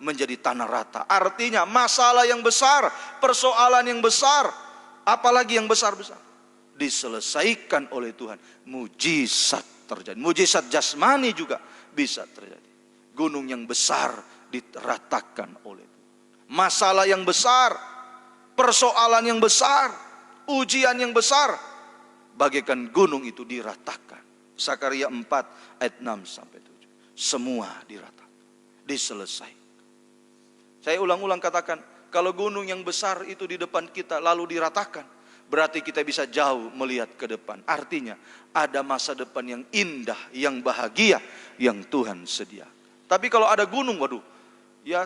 menjadi tanah rata. Artinya masalah yang besar, persoalan yang besar, apalagi yang besar-besar, diselesaikan oleh Tuhan. Mujizat terjadi. Mujizat jasmani juga bisa terjadi. Gunung yang besar diratakan oleh Tuhan. Masalah yang besar, persoalan yang besar, ujian yang besar, bagaikan gunung itu diratakan. Zakaria 4 ayat 6 sampai 7. Semua diratakan, diselesaikan. Saya ulang-ulang katakan, kalau gunung yang besar itu di depan kita lalu diratakan, berarti kita bisa jauh melihat ke depan. Artinya ada masa depan yang indah, yang bahagia, yang Tuhan sediakan. Tapi kalau ada gunung, waduh, ya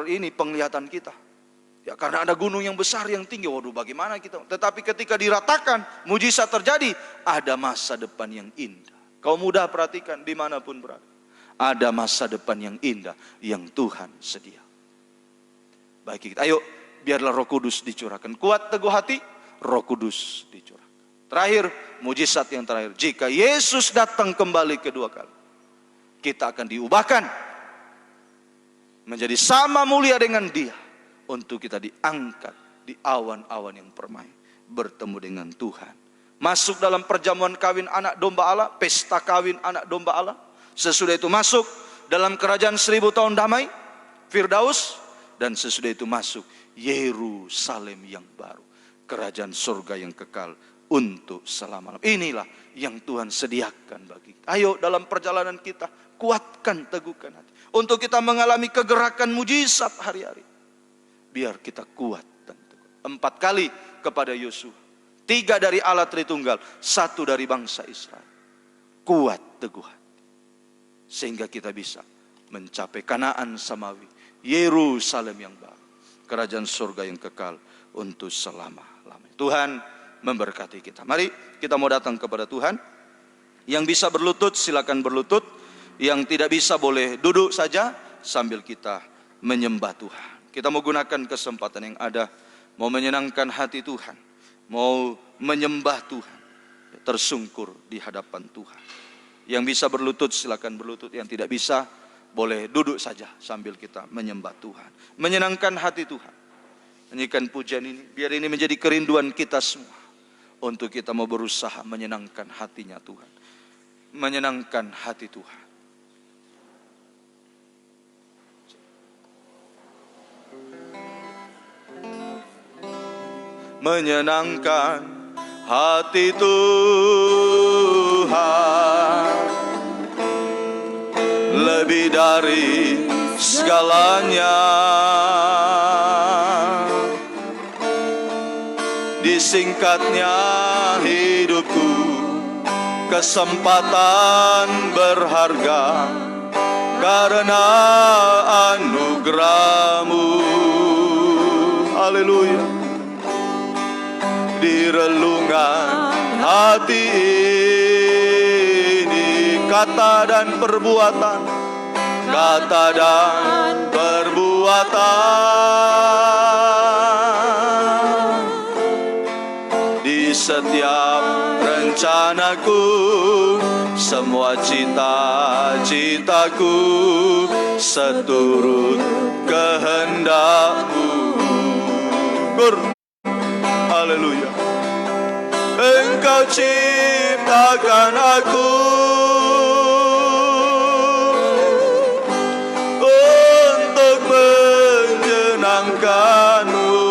ini penglihatan kita. Ya karena ada gunung yang besar, yang tinggi, waduh bagaimana kita. Tetapi ketika diratakan, mujizat terjadi, ada masa depan yang indah. Kau mudah perhatikan dimanapun berada. Ada masa depan yang indah, yang Tuhan sedia. Baik kita, ayo biarlah Roh Kudus dicurahkan. Kuat teguh hati, Roh Kudus dicurahkan. Terakhir, mujizat yang terakhir. Jika Yesus datang kembali kedua kali, kita akan diubahkan menjadi sama mulia dengan Dia. Untuk kita diangkat di awan-awan yang permai, bertemu dengan Tuhan. Masuk dalam perjamuan kawin anak domba Allah, pesta kawin anak domba Allah. Sesudah itu masuk dalam kerajaan 1000 tahun damai, Firdaus. Dan sesudah itu masuk Yerusalem yang baru, kerajaan surga yang kekal untuk selama-lamanya. Inilah yang Tuhan sediakan bagi kita. Ayo dalam perjalanan kita, kuatkan, teguhkan hati. Untuk kita mengalami kegerakan mujizat hari-hari. Biar kita kuat dan teguh. 4 kali kepada Yosua. 3 dari Allah Tritunggal, 1 dari bangsa Israel. Kuat, teguh hati. Sehingga kita bisa mencapai Kanaan Samawi, Yerusalem yang baru, kerajaan surga yang kekal untuk selama-lamanya. Tuhan memberkati kita. Mari kita mau datang kepada Tuhan. Yang bisa berlutut silakan berlutut. Yang tidak bisa boleh duduk saja sambil kita menyembah Tuhan. Kita mau gunakan kesempatan yang ada, mau menyenangkan hati Tuhan, mau menyembah Tuhan, tersungkur di hadapan Tuhan. Yang bisa berlutut silakan berlutut, yang tidak bisa boleh duduk saja sambil kita menyembah Tuhan, menyenangkan hati Tuhan. Nyanyikan pujian ini, biar ini menjadi kerinduan kita semua, untuk kita mau berusaha menyenangkan hatinya Tuhan, menyenangkan hati Tuhan. Menyenangkan hati Tuhan lebih dari segalanya. Disingkatnya hidupku, kesempatan berharga karena anugerah-Mu. Haleluya. Di relungan hati ini, kata dan perbuatan, kata dan perbuatan, di setiap rencanaku, semua cita-citaku seturut kehendak-Mu. Haleluya. Engkau ciptakan aku untuk menyenangkan-Mu.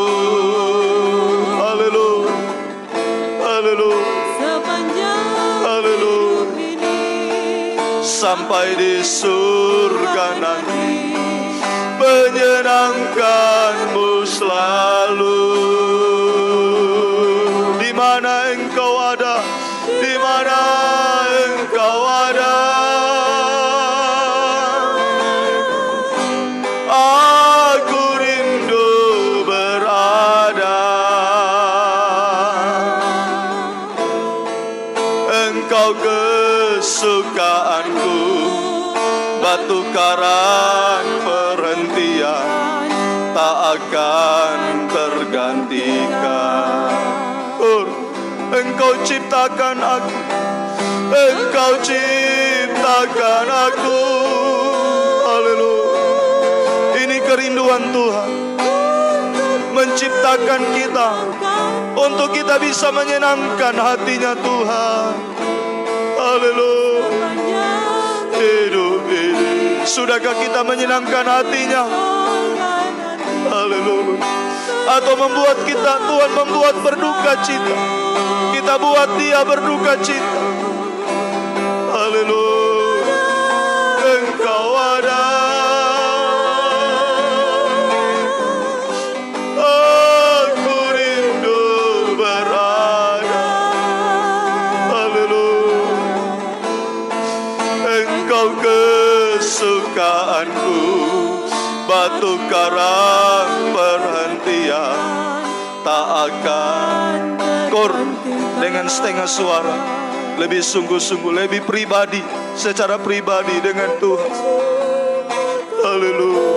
Haleluya. Haleluya. Haleluya. Sampai di surga nanti, menyenangkan-Mu selalu. Di mana Engkau ada, di mana Engkau ada, aku rindu berada. Engkau kesukaanku, batu karang perhentian, tak akan tergantikan. Engkau ciptakan aku, Engkau ciptakan aku. Haleluya. Ini kerinduan Tuhan, menciptakan kita untuk kita bisa menyenangkan hatinya Tuhan. Haleluya. Hidup ini, sudahkah kita menyenangkan hatinya? Haleluya. Atau membuat kita, Tuhan membuat berduka cita, kita buat Dia berduka cita. Haleluya. Engkau ada, aku rindu berada. Haleluya. Engkau kesukaanku, batu karang perhentian, tak akan kor dengan setengah suara, lebih sungguh-sungguh, lebih pribadi, secara pribadi dengan Tuhan. Haleluya.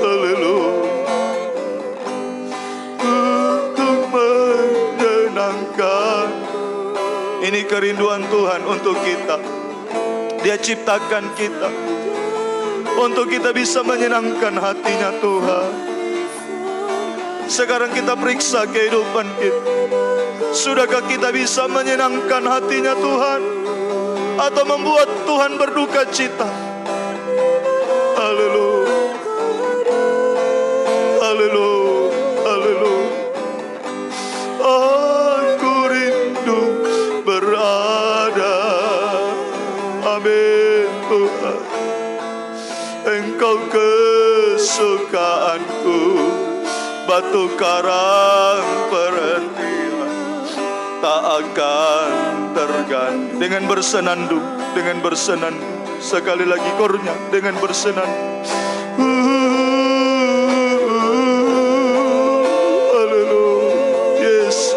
Haleluya. Untuk menyenangkan. Ini kerinduan Tuhan untuk kita. Dia ciptakan kita untuk kita bisa menyenangkan hatinya Tuhan. Sekarang kita periksa kehidupan kita. Sudahkah kita bisa menyenangkan hatinya Tuhan, atau membuat Tuhan berduka cita? Haleluya. Haleluya. Haleluya. batu karang perhatian tak akan terganti. Dengan bersenandung, sekali lagi kornya dengan bersenandung. Haleluya, yes,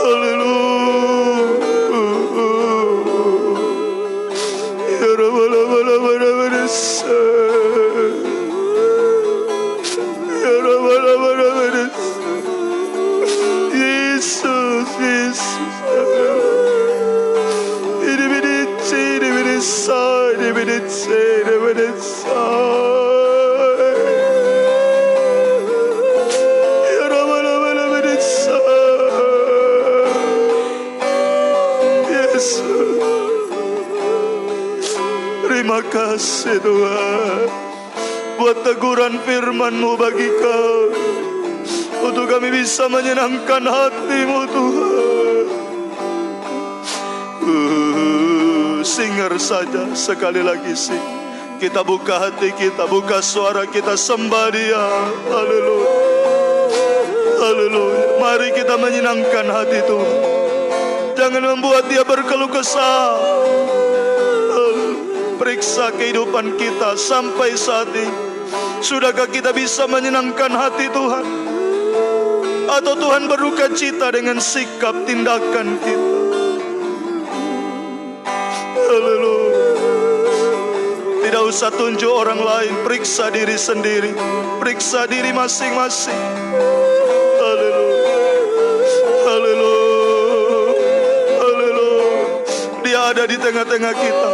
haleluya. Ya Rabbal alamin, ya Rabbal alamin, Yesus, Yesus. Terima kasih Tuhan buat teguran firman-Mu bagi kami, untuk kami bisa menyenangkan hati-Mu Tuhan. Singer saja sekali lagi sing. Kita buka hati kita, buka suara kita, sembah Dia. Haleluya, haleluya. Mari kita menyenangkan hati Tuhan. Jangan membuat Dia berkeluh kesah. Periksa kehidupan kita sampai saat ini. Sudahkah kita bisa menyenangkan hati Tuhan? Atau Tuhan berduka cita dengan sikap tindakan kita? Haleluya. Tidak usah tunjuk orang lain, periksa diri sendiri, periksa diri masing-masing. Haleluya, haleluya, haleluya. Dia ada di tengah-tengah kita.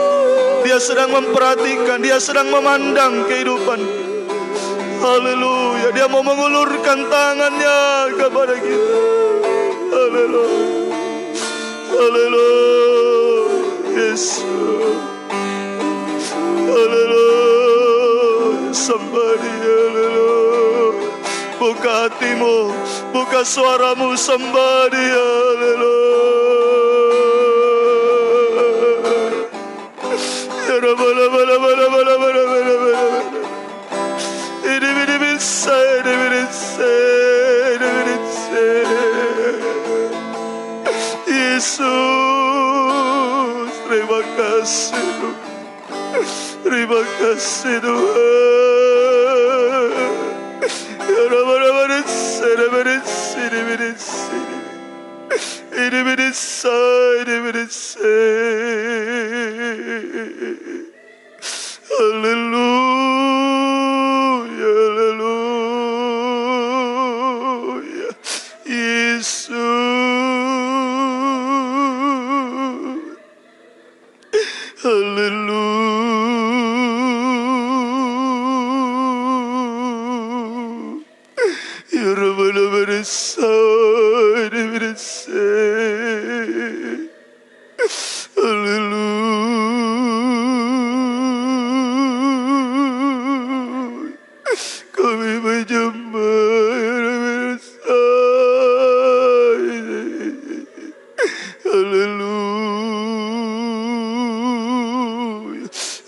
Dia sedang memperhatikan, Dia sedang memandang kehidupan. Haleluya. Dia mau mengulurkan tangannya kepada kita. Haleluya, haleluya, Yesus. Haleluya, sembah Dia. Haleluya. Buka hatimu, buka suaramu, sembah Dia. Haleluya. Ya Rabbal alamin. Ini bisa. Yesus, terima kasih. Terima kasih Tuhan. Ya Rabbal alamin. Haleluya, haleluya, Yesus. Haleluya. Ya Rabbal alamin. Haleluya. Kami menyembah. Haleluya.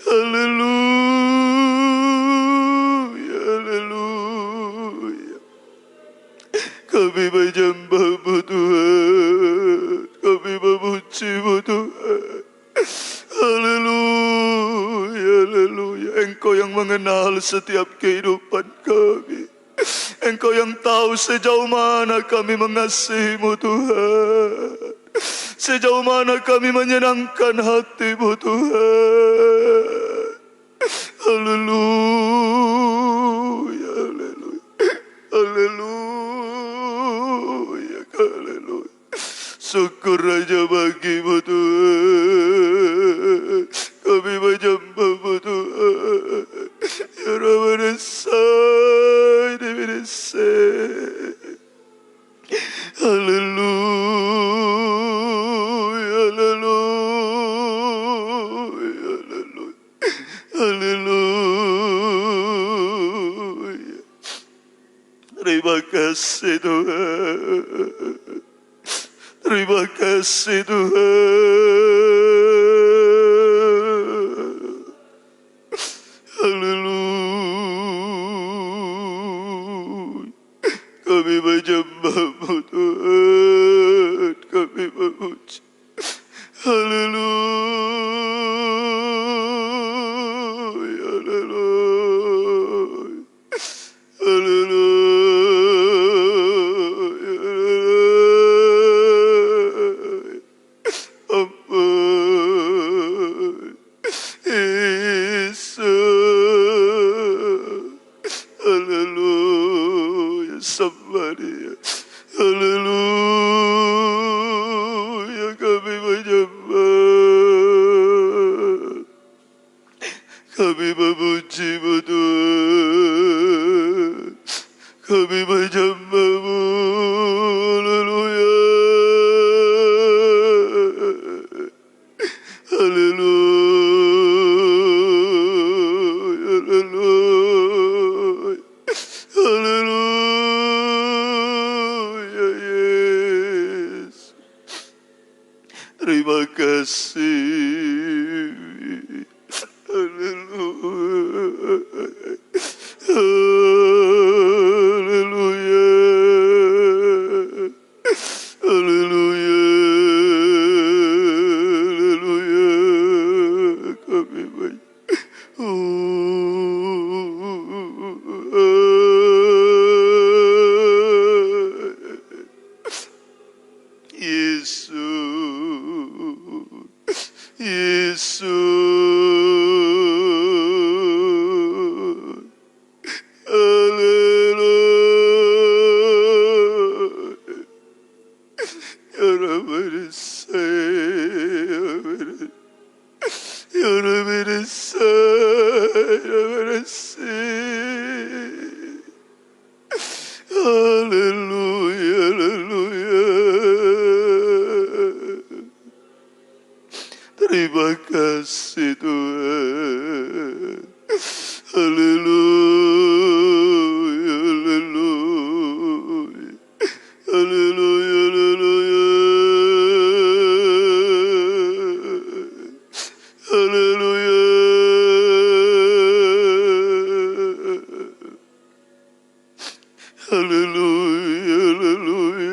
Haleluya. Haleluya. Kami menyembah-Mu Tuhan. Kami memuji-Mu Tuhan. Haleluya, haleluya. Engkau yang mengenal setiap kehidupan kami. Engkau yang tahu sejauh mana kami mengasihi-Mu Tuhan. Sejauh mana kami menyenangkan hati-Mu Tuhan. Haleluya, haleluya. Haleluya, haleluya. Syukur aja bagi-Mu Tuhan. Kami menyembah-Mu Tuhan. Ya Rabbal alamin. Haleluya, haleluya, haleluya, haleluya. Terima kasih Tuhan. Terima kasih Tuhan. Haleluya. Tuhan, kami memuji. Haleluya, haleluya, haleluya. Ampun, Yesus. Haleluya, Samaria. Haleluya, kami menyembah. Kami memuji-Mu Tuhan. Kami menyembah-Mu. Haleluya. Haleluya. Haleluya. Haleluya, Yesus. Terima kasih. Haleluya. Haleluya. Haleluya. Haleluya. Kami baik. Yesus. Yesus. Haleluya. Ya Rabbi saya. Ya Rabbi saya. Haleluya. Haleluya. Terima kasih Tuhan. Haleluya, haleluya. Haleluya, haleluya. Haleluya. Haleluya, haleluya.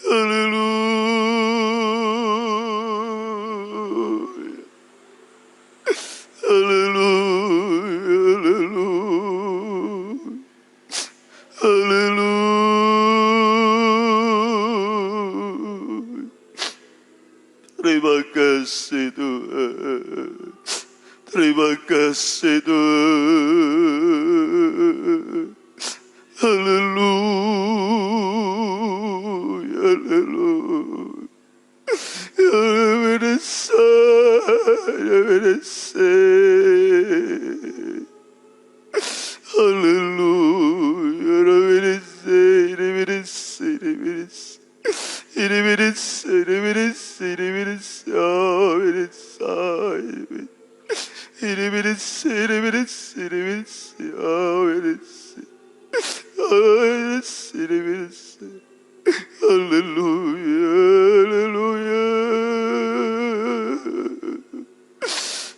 Haleluya. Haleluya. Haleluya. Terima kasih Tuhan. Terima kasih Tuhan. Haleluya. Haleluya.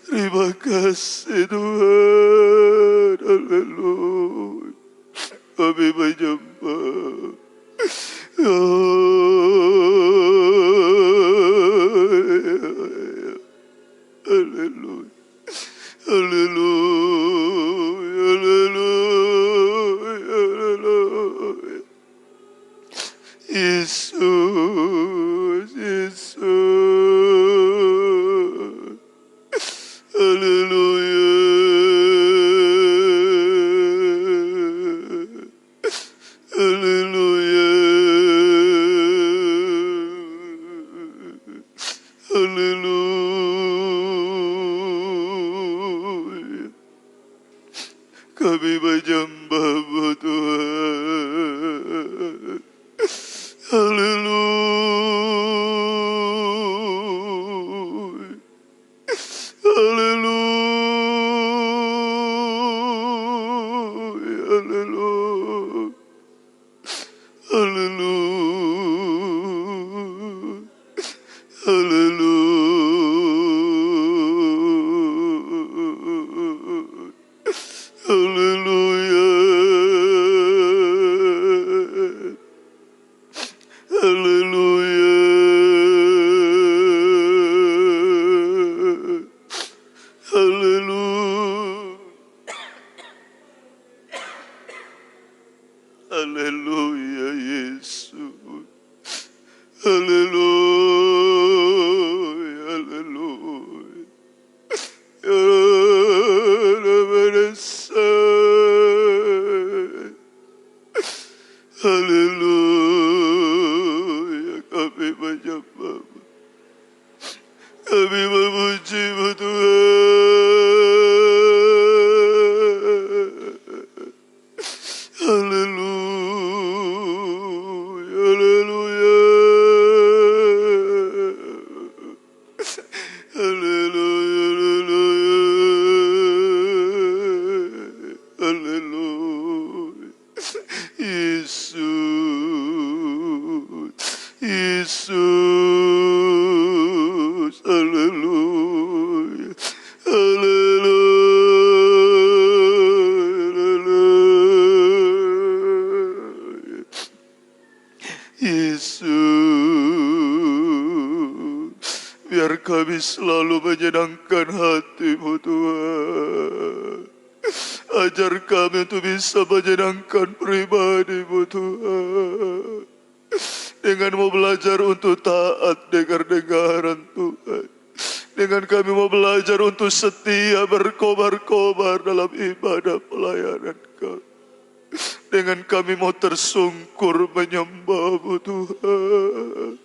Terima kasih Tuhan. Haleluya. Kami menyembah. Haleluya. Haleluya. Haleluya. Haleluya. Yesus. Yesus. Haleluya. Haleluya. Haleluya. Kami menyembah-Mu Tuhan. Haleluya. Haleluya Yesus. Haleluya, haleluya. Haleluya, kami menyembah, kami memuji-Mu Tuhan. Haleluya, haleluya. Haleluya, haleluya. Haleluya. Yesus, Yesus. Haleluya. Haleluya. Yesus, biar kami selalu menyenangkan hati-Mu Tuhan. Ajar kami untuk bisa menyenangkan pribadi-Mu Tuhan. Dengan mau belajar untuk taat dengar-dengaran Tuhan. Dengan kami mau belajar untuk setia berkobar-kobar dalam ibadah pelayanan kami. Dengan kami mau tersungkur menyembah-Mu Tuhan.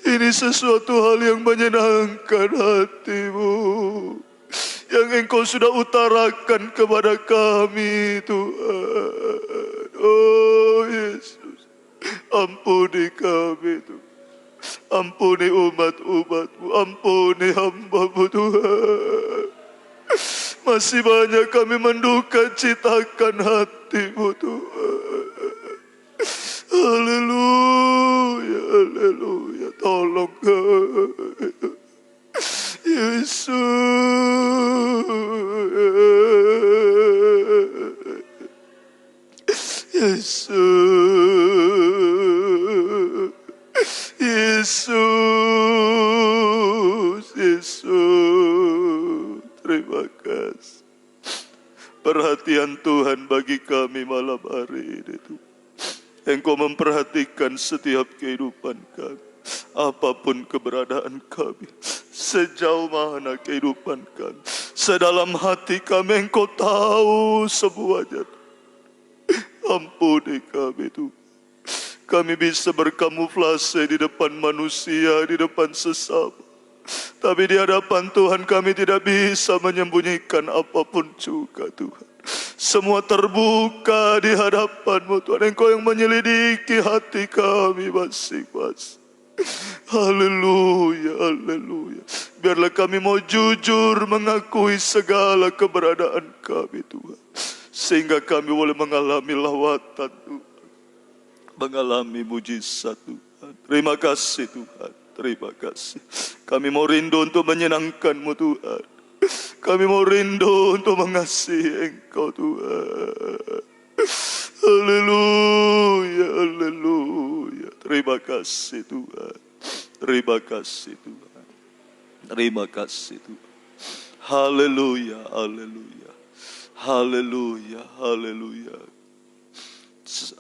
Ini sesuatu hal yang menyenangkan hati-Mu, yang Engkau sudah utarakan kepada kami Tuhan. Oh Yesus, ampuni kami Tuhan. Ampuni umat-umat-Mu, ampuni hamba-Mu Tuhan. Masih banyak kami menduka citakan hati-Mu Tuhan. Haleluya, haleluya. Tolong kami Yesus. Yesus. Yesus. Yesus. Terima kasih. Perhatian Tuhan bagi kami malam hari ini Tuhan. Engkau memperhatikan setiap kehidupan kami. Apapun keberadaan kami, sejauh mana kehidupan kami, sedalam hati kami Engkau tahu semuanya. Ampuni kami Tuhan. Kami bisa berkamuflase di depan manusia, di depan sesama. Tapi di hadapan Tuhan kami tidak bisa menyembunyikan apapun juga Tuhan. Semua terbuka di hadapan-Mu Tuhan. Engkau yang menyelidiki hati kami masing-masing. Haleluya, haleluya. Biarlah kami mau jujur mengakui segala keberadaan kami Tuhan. Sehingga kami boleh mengalami lawatan Tuhan. Mengalami mujizat Tuhan. Terima kasih Tuhan. Terima kasih. Kami mau rindu untuk menyenangkan-Mu Tuhan. Kami mau rindu untuk mengasihi Engkau Tuhan. Haleluya, haleluya. Terima kasih Tuhan. Terima kasih Tuhan. Terima kasih Tuhan. Haleluya, haleluya. Haleluya, haleluya.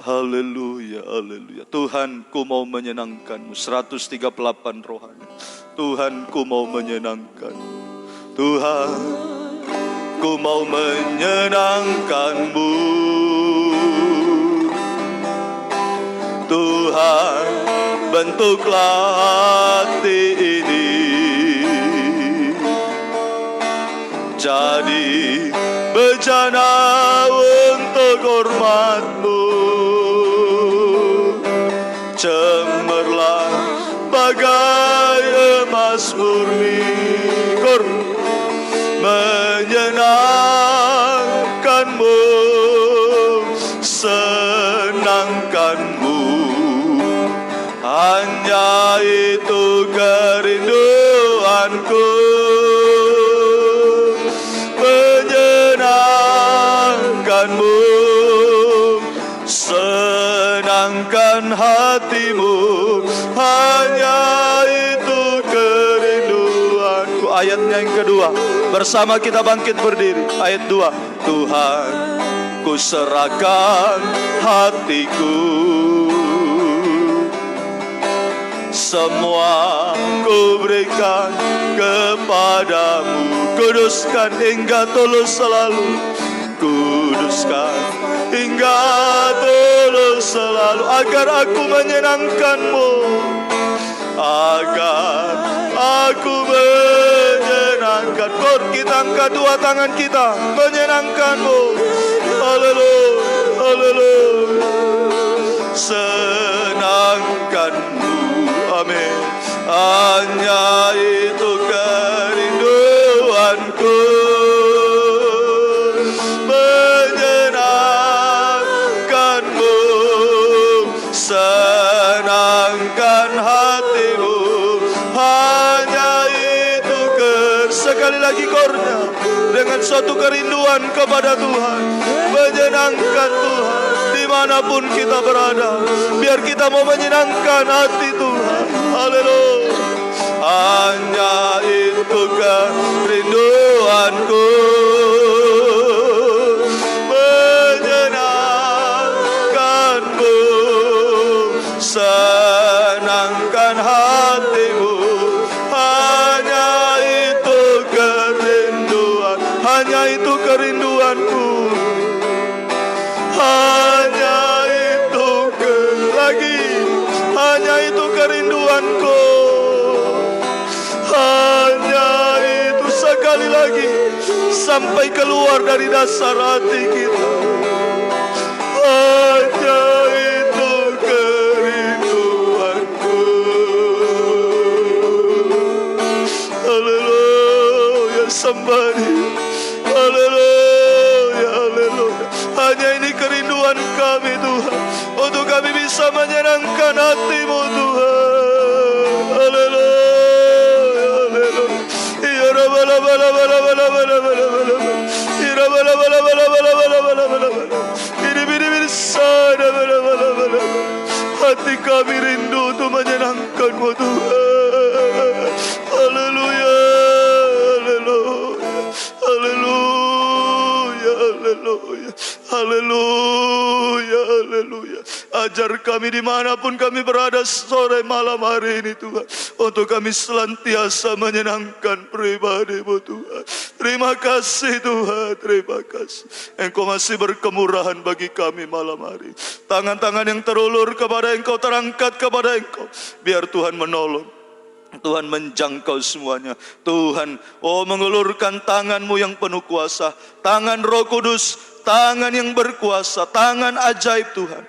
Haleluya, haleluya. Tuhan, ku mau menyenangkan-Mu. 138 rohani. Tuhan, ku mau menyenangkan-Mu. Tuhan, ku mau menyenangkan-Mu. Tuhan, bentuklah hati ini jadi bejana untuk hormat-Mu. Cemerlang bagai emas murni, menyenangkan-Mu, senangkan-Mu. Hanya itu kerinduanku, menyenangkan-Mu, senangkan hati-Mu. Hanya itu kerinduanku. Ayatnya yang kedua, bersama kita bangkit berdiri. Ayat 2. Tuhan, ku serahkan hatiku. Semua ku berikan kepadamu. Kuduskan hingga tulus selalu. Kuduskan hingga tulus selalu, agar aku menyenangkanmu, agar aku menyenangkan. Kor, kita angkat dua tangan kita, menyenangkanmu. Haleluya, haleluya. Senangkanmu, amin. Hanya itu kerinduanku, menyenangkanmu, senangkan hatimu. Hanya itu sekali lagi kornya, dengan suatu kerinduan kepada Tuhan, menyenangkan Tuhan dimanapun kita berada. Biar kita mau menyenangkan hati Tuhan. Haleluya. Hanya itu kerinduanku, menyenangkanmu, senangkan hatimu. Hanya itu kerinduan, hanya itu kerinduanku. Hanya itu lagi, hanya itu kerinduanku. Hanya itu sekali lagi, sampai keluar dari dasar hati kita. Hanya itu kerinduanku. Haleluya, somebody. Haleluya, haleluya. Hanya ini kerinduan kami Tuhan, untuk kami bisa menyenangkan hati-Mu Tuhan. Haleluya, haleluya. Ya Rabbala bala bala bala bala bala bala. Ya Rabbala bala bala bala bala bala bala. Biri sana bala bala bala. Hati kami rindu untuk menyenangkan-Mu Tuhan. Haleluya, haleluya, haleluya, haleluya, haleluya, haleluya. Ajar kami dimanapun kami berada sore malam hari ini Tuhan, untuk kami senantiasa menyenangkan pribadi-Mu Tuhan. Terima kasih Tuhan, terima kasih. Engkau masih berkemurahan bagi kami malam hari. Tangan-tangan yang terulur kepada Engkau, terangkat kepada Engkau. Biar Tuhan menolong, Tuhan menjangkau semuanya. Tuhan, mengulurkan tangan-Mu yang penuh kuasa, tangan Roh Kudus, tangan yang berkuasa, tangan ajaib Tuhan,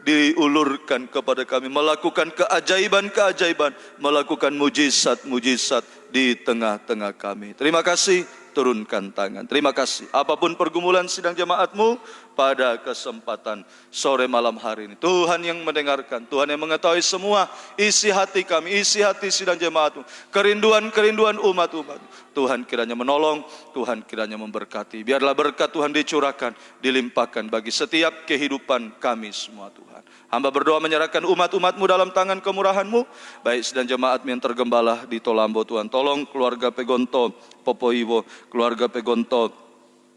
diulurkan kepada kami, melakukan keajaiban-keajaiban, melakukan mujizat-mujizat di tengah-tengah kami. Terima kasih, turunkan tangan. Terima kasih. Apapun pergumulan sidang jemaat-Mu pada kesempatan sore malam hari ini, Tuhan yang mendengarkan, Tuhan yang mengetahui semua isi hati kami, isi hati sidang jemaat-Mu, kerinduan-kerinduan umat-umat. Tuhan kiranya menolong, Tuhan kiranya memberkati. Biarlah berkat Tuhan dicurahkan, dilimpahkan bagi setiap kehidupan kami semua Tuhan. Hamba berdoa menyerahkan umat-umat-Mu dalam tangan kemurahan-Mu. Baik sidang jemaat-Mu yang tergembala di Tolambo, Tuhan tolong keluarga Pegonto Popoiwo, keluarga Pegonto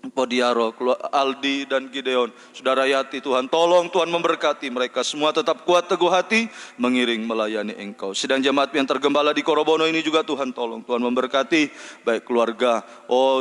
Podiaro, Aldi dan Gideon, Saudara Yati, Tuhan tolong, Tuhan memberkati mereka semua, tetap kuat teguh hati mengiring melayani Engkau. Sidang jemaat yang tergembala di Korobono ini juga Tuhan tolong, Tuhan memberkati baik keluarga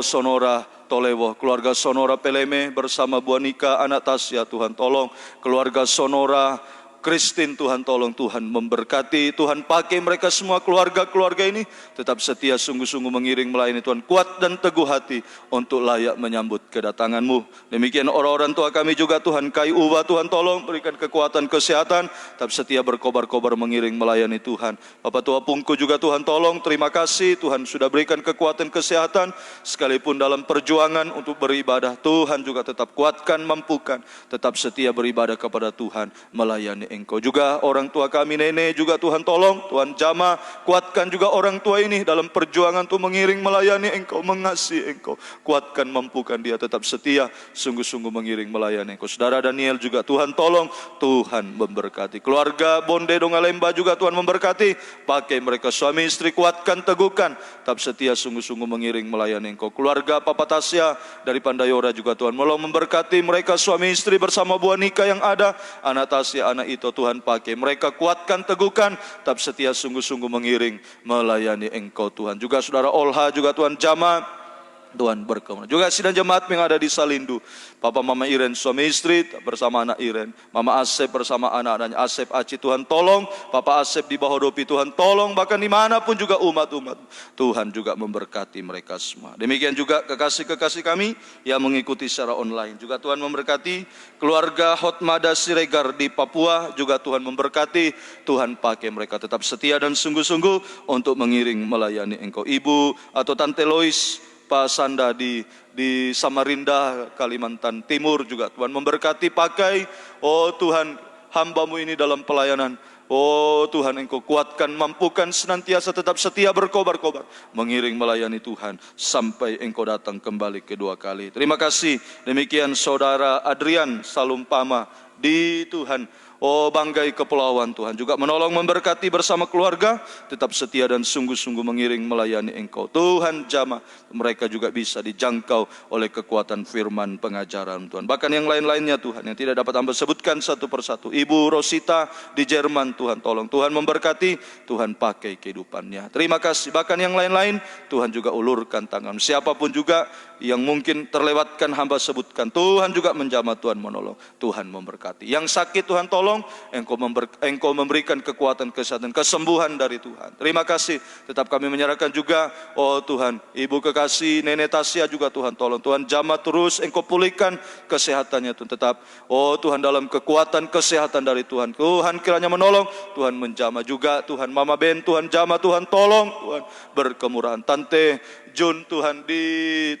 Sonora Tolewo, keluarga Sonora Peleme bersama Bu Anika anak Tasya, Tuhan tolong keluarga Sonora Christine, Tuhan tolong, Tuhan memberkati, Tuhan pakai mereka semua, keluarga-keluarga ini tetap setia sungguh-sungguh mengiring melayani Tuhan, kuat dan teguh hati untuk layak menyambut kedatangan-Mu. Demikian orang-orang tua kami juga Tuhan, Kai Uwa, Tuhan tolong berikan kekuatan kesehatan, tetap setia berkobar-kobar mengiring melayani Tuhan. Bapak tua Pungku juga Tuhan tolong, terima kasih Tuhan sudah berikan kekuatan kesehatan, sekalipun dalam perjuangan untuk beribadah, Tuhan juga tetap kuatkan, mampukan, tetap setia beribadah kepada Tuhan, melayani Engkau. Juga orang tua kami, nenek juga Tuhan tolong, Tuhan jamah, kuatkan juga orang tua ini dalam perjuangan untuk mengiring melayani Engkau, mengasihi Engkau. Kuatkan, mampukan dia tetap setia, sungguh-sungguh mengiring melayani Engkau. Saudara Daniel juga Tuhan tolong, Tuhan memberkati. Keluarga Bonde Dongalemba juga Tuhan memberkati, pakai mereka suami istri, kuatkan, teguhkan, tetap setia, sungguh-sungguh mengiring melayani Engkau. Keluarga Papa Tasya dari Pandayora juga Tuhan memberkati mereka suami istri bersama buah nikah yang ada, anak Tasya, anak itu Tuhan pakai mereka, kuatkan, teguhkan, tetap setia, sungguh-sungguh mengiring melayani Engkau Tuhan. Juga saudara Olha juga Tuhan jamah, Tuhan berkenan. Juga sidang jemaat yang ada di Salindu, Papa Mama Iren suami istri bersama anak Iren, Mama Asep bersama anak-anaknya Asep, Aci Tuhan tolong, Papa Asep di Bahodopi Tuhan tolong, bahkan dimanapun juga umat-umat Tuhan juga memberkati mereka semua. Demikian juga kekasih-kekasih kami yang mengikuti secara online, juga Tuhan memberkati. Keluarga Hotmada Siregar di Papua juga Tuhan memberkati, Tuhan pakai mereka tetap setia dan sungguh-sungguh untuk mengiring melayani Engkau. Ibu atau Tante Lois Pak Sanda di Samarinda, Kalimantan Timur juga Tuhan memberkati, pakai. Oh Tuhan, hamba-Mu ini dalam pelayanan. Oh Tuhan, Engkau kuatkan, mampukan, senantiasa tetap setia, berkobar-kobar mengiring melayani Tuhan sampai Engkau datang kembali kedua kali. Terima kasih. Demikian saudara Adrian Salumpama di Tuhan, oh Banggai Kepulauan, Tuhan juga menolong, memberkati bersama keluarga, tetap setia dan sungguh-sungguh mengiring melayani Engkau. Tuhan jamah mereka juga bisa dijangkau oleh kekuatan firman pengajaran Tuhan. Bahkan yang lain-lainnya Tuhan yang tidak dapat hamba sebutkan satu persatu. Ibu Rosita di Jerman Tuhan tolong, Tuhan memberkati, Tuhan pakai kehidupannya. Terima kasih. Bahkan yang lain-lain Tuhan juga ulurkan tangan. Siapapun juga yang mungkin terlewatkan hamba sebutkan, Tuhan juga menjamah, Tuhan menolong, Tuhan memberkati. Yang sakit Tuhan tolong, Engkau memberikan kekuatan, kesehatan, kesembuhan dari Tuhan. Terima kasih. Tetap kami menyerahkan juga, oh Tuhan, Ibu kekasih Nenek Tasya juga Tuhan tolong, Tuhan jamah terus, Engkau pulihkan kesehatannya Tuhan. Tetap, oh Tuhan, dalam kekuatan kesehatan dari Tuhan, Tuhan kiranya menolong, Tuhan menjamah juga. Tuhan Mama Ben, Tuhan jamah, Tuhan tolong, Tuhan berkemurahan. Tante Jun Tuhan di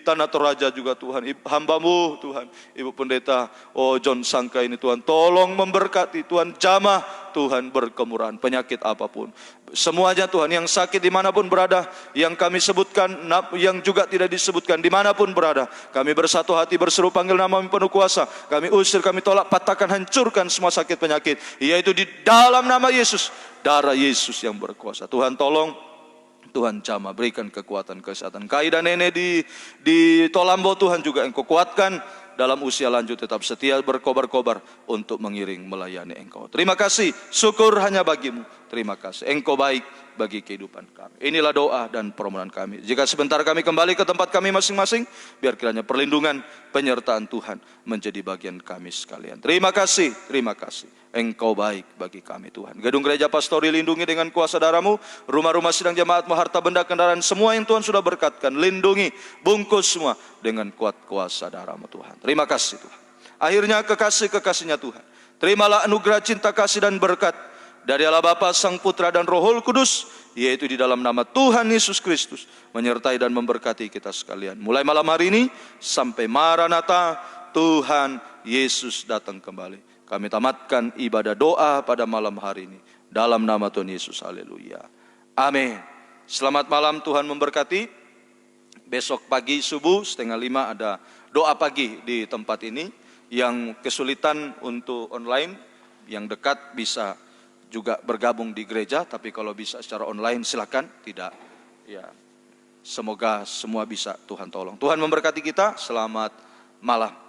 Tanah Toraja juga Tuhan, hamba-Mu Tuhan, Ibu Pendeta oh John Sangka ini Tuhan tolong memberkati, Tuhan jamah, Tuhan berkemurahan. Penyakit apapun semuanya Tuhan, yang sakit dimanapun berada, yang kami sebutkan, yang juga tidak disebutkan dimanapun berada, kami bersatu hati berseru panggil nama-Mu penuh kuasa, kami usir, kami tolak, patahkan, hancurkan semua sakit penyakit, yaitu di dalam nama Yesus, darah Yesus yang berkuasa. Tuhan tolong, Tuhan jamah, berikan kekuatan, kesehatan. Kai dan nenek di Tolambo Tuhan juga Engkau kuatkan, dalam usia lanjut tetap setia, berkobar-kobar untuk mengiring melayani Engkau. Terima kasih, syukur hanya bagi-Mu. Terima kasih, Engkau baik bagi kehidupan kami. Inilah doa dan permohonan kami. Jika sebentar kami kembali ke tempat kami masing-masing, biar kiranya perlindungan, penyertaan Tuhan menjadi bagian kami sekalian. Terima kasih, terima kasih. Engkau baik bagi kami Tuhan. Gedung gereja pastori lindungi dengan kuasa darah-Mu. Rumah-rumah sidang jemaat-Mu, harta benda kendaraan semua yang Tuhan sudah berkatkan, lindungi, bungkus semua dengan kuat kuasa darah-Mu Tuhan. Terima kasih Tuhan. Akhirnya kekasih-kekasihnya Tuhan, terimalah anugerah cinta kasih dan berkat dari Allah Bapa, Sang Putra dan Roh Kudus, yaitu di dalam nama Tuhan Yesus Kristus, menyertai dan memberkati kita sekalian. Mulai malam hari ini sampai Maranatha, Tuhan Yesus datang kembali. Kami tamatkan ibadah doa pada malam hari ini. Dalam nama Tuhan Yesus, haleluya. Amin. Selamat malam, Tuhan memberkati. Besok pagi subuh 4:30 ada doa pagi di tempat ini. Yang kesulitan untuk online, yang dekat bisa juga bergabung di gereja, tapi kalau bisa secara online silakan, tidak ya. Semoga semua bisa Tuhan tolong. Tuhan memberkati kita. Selamat malam.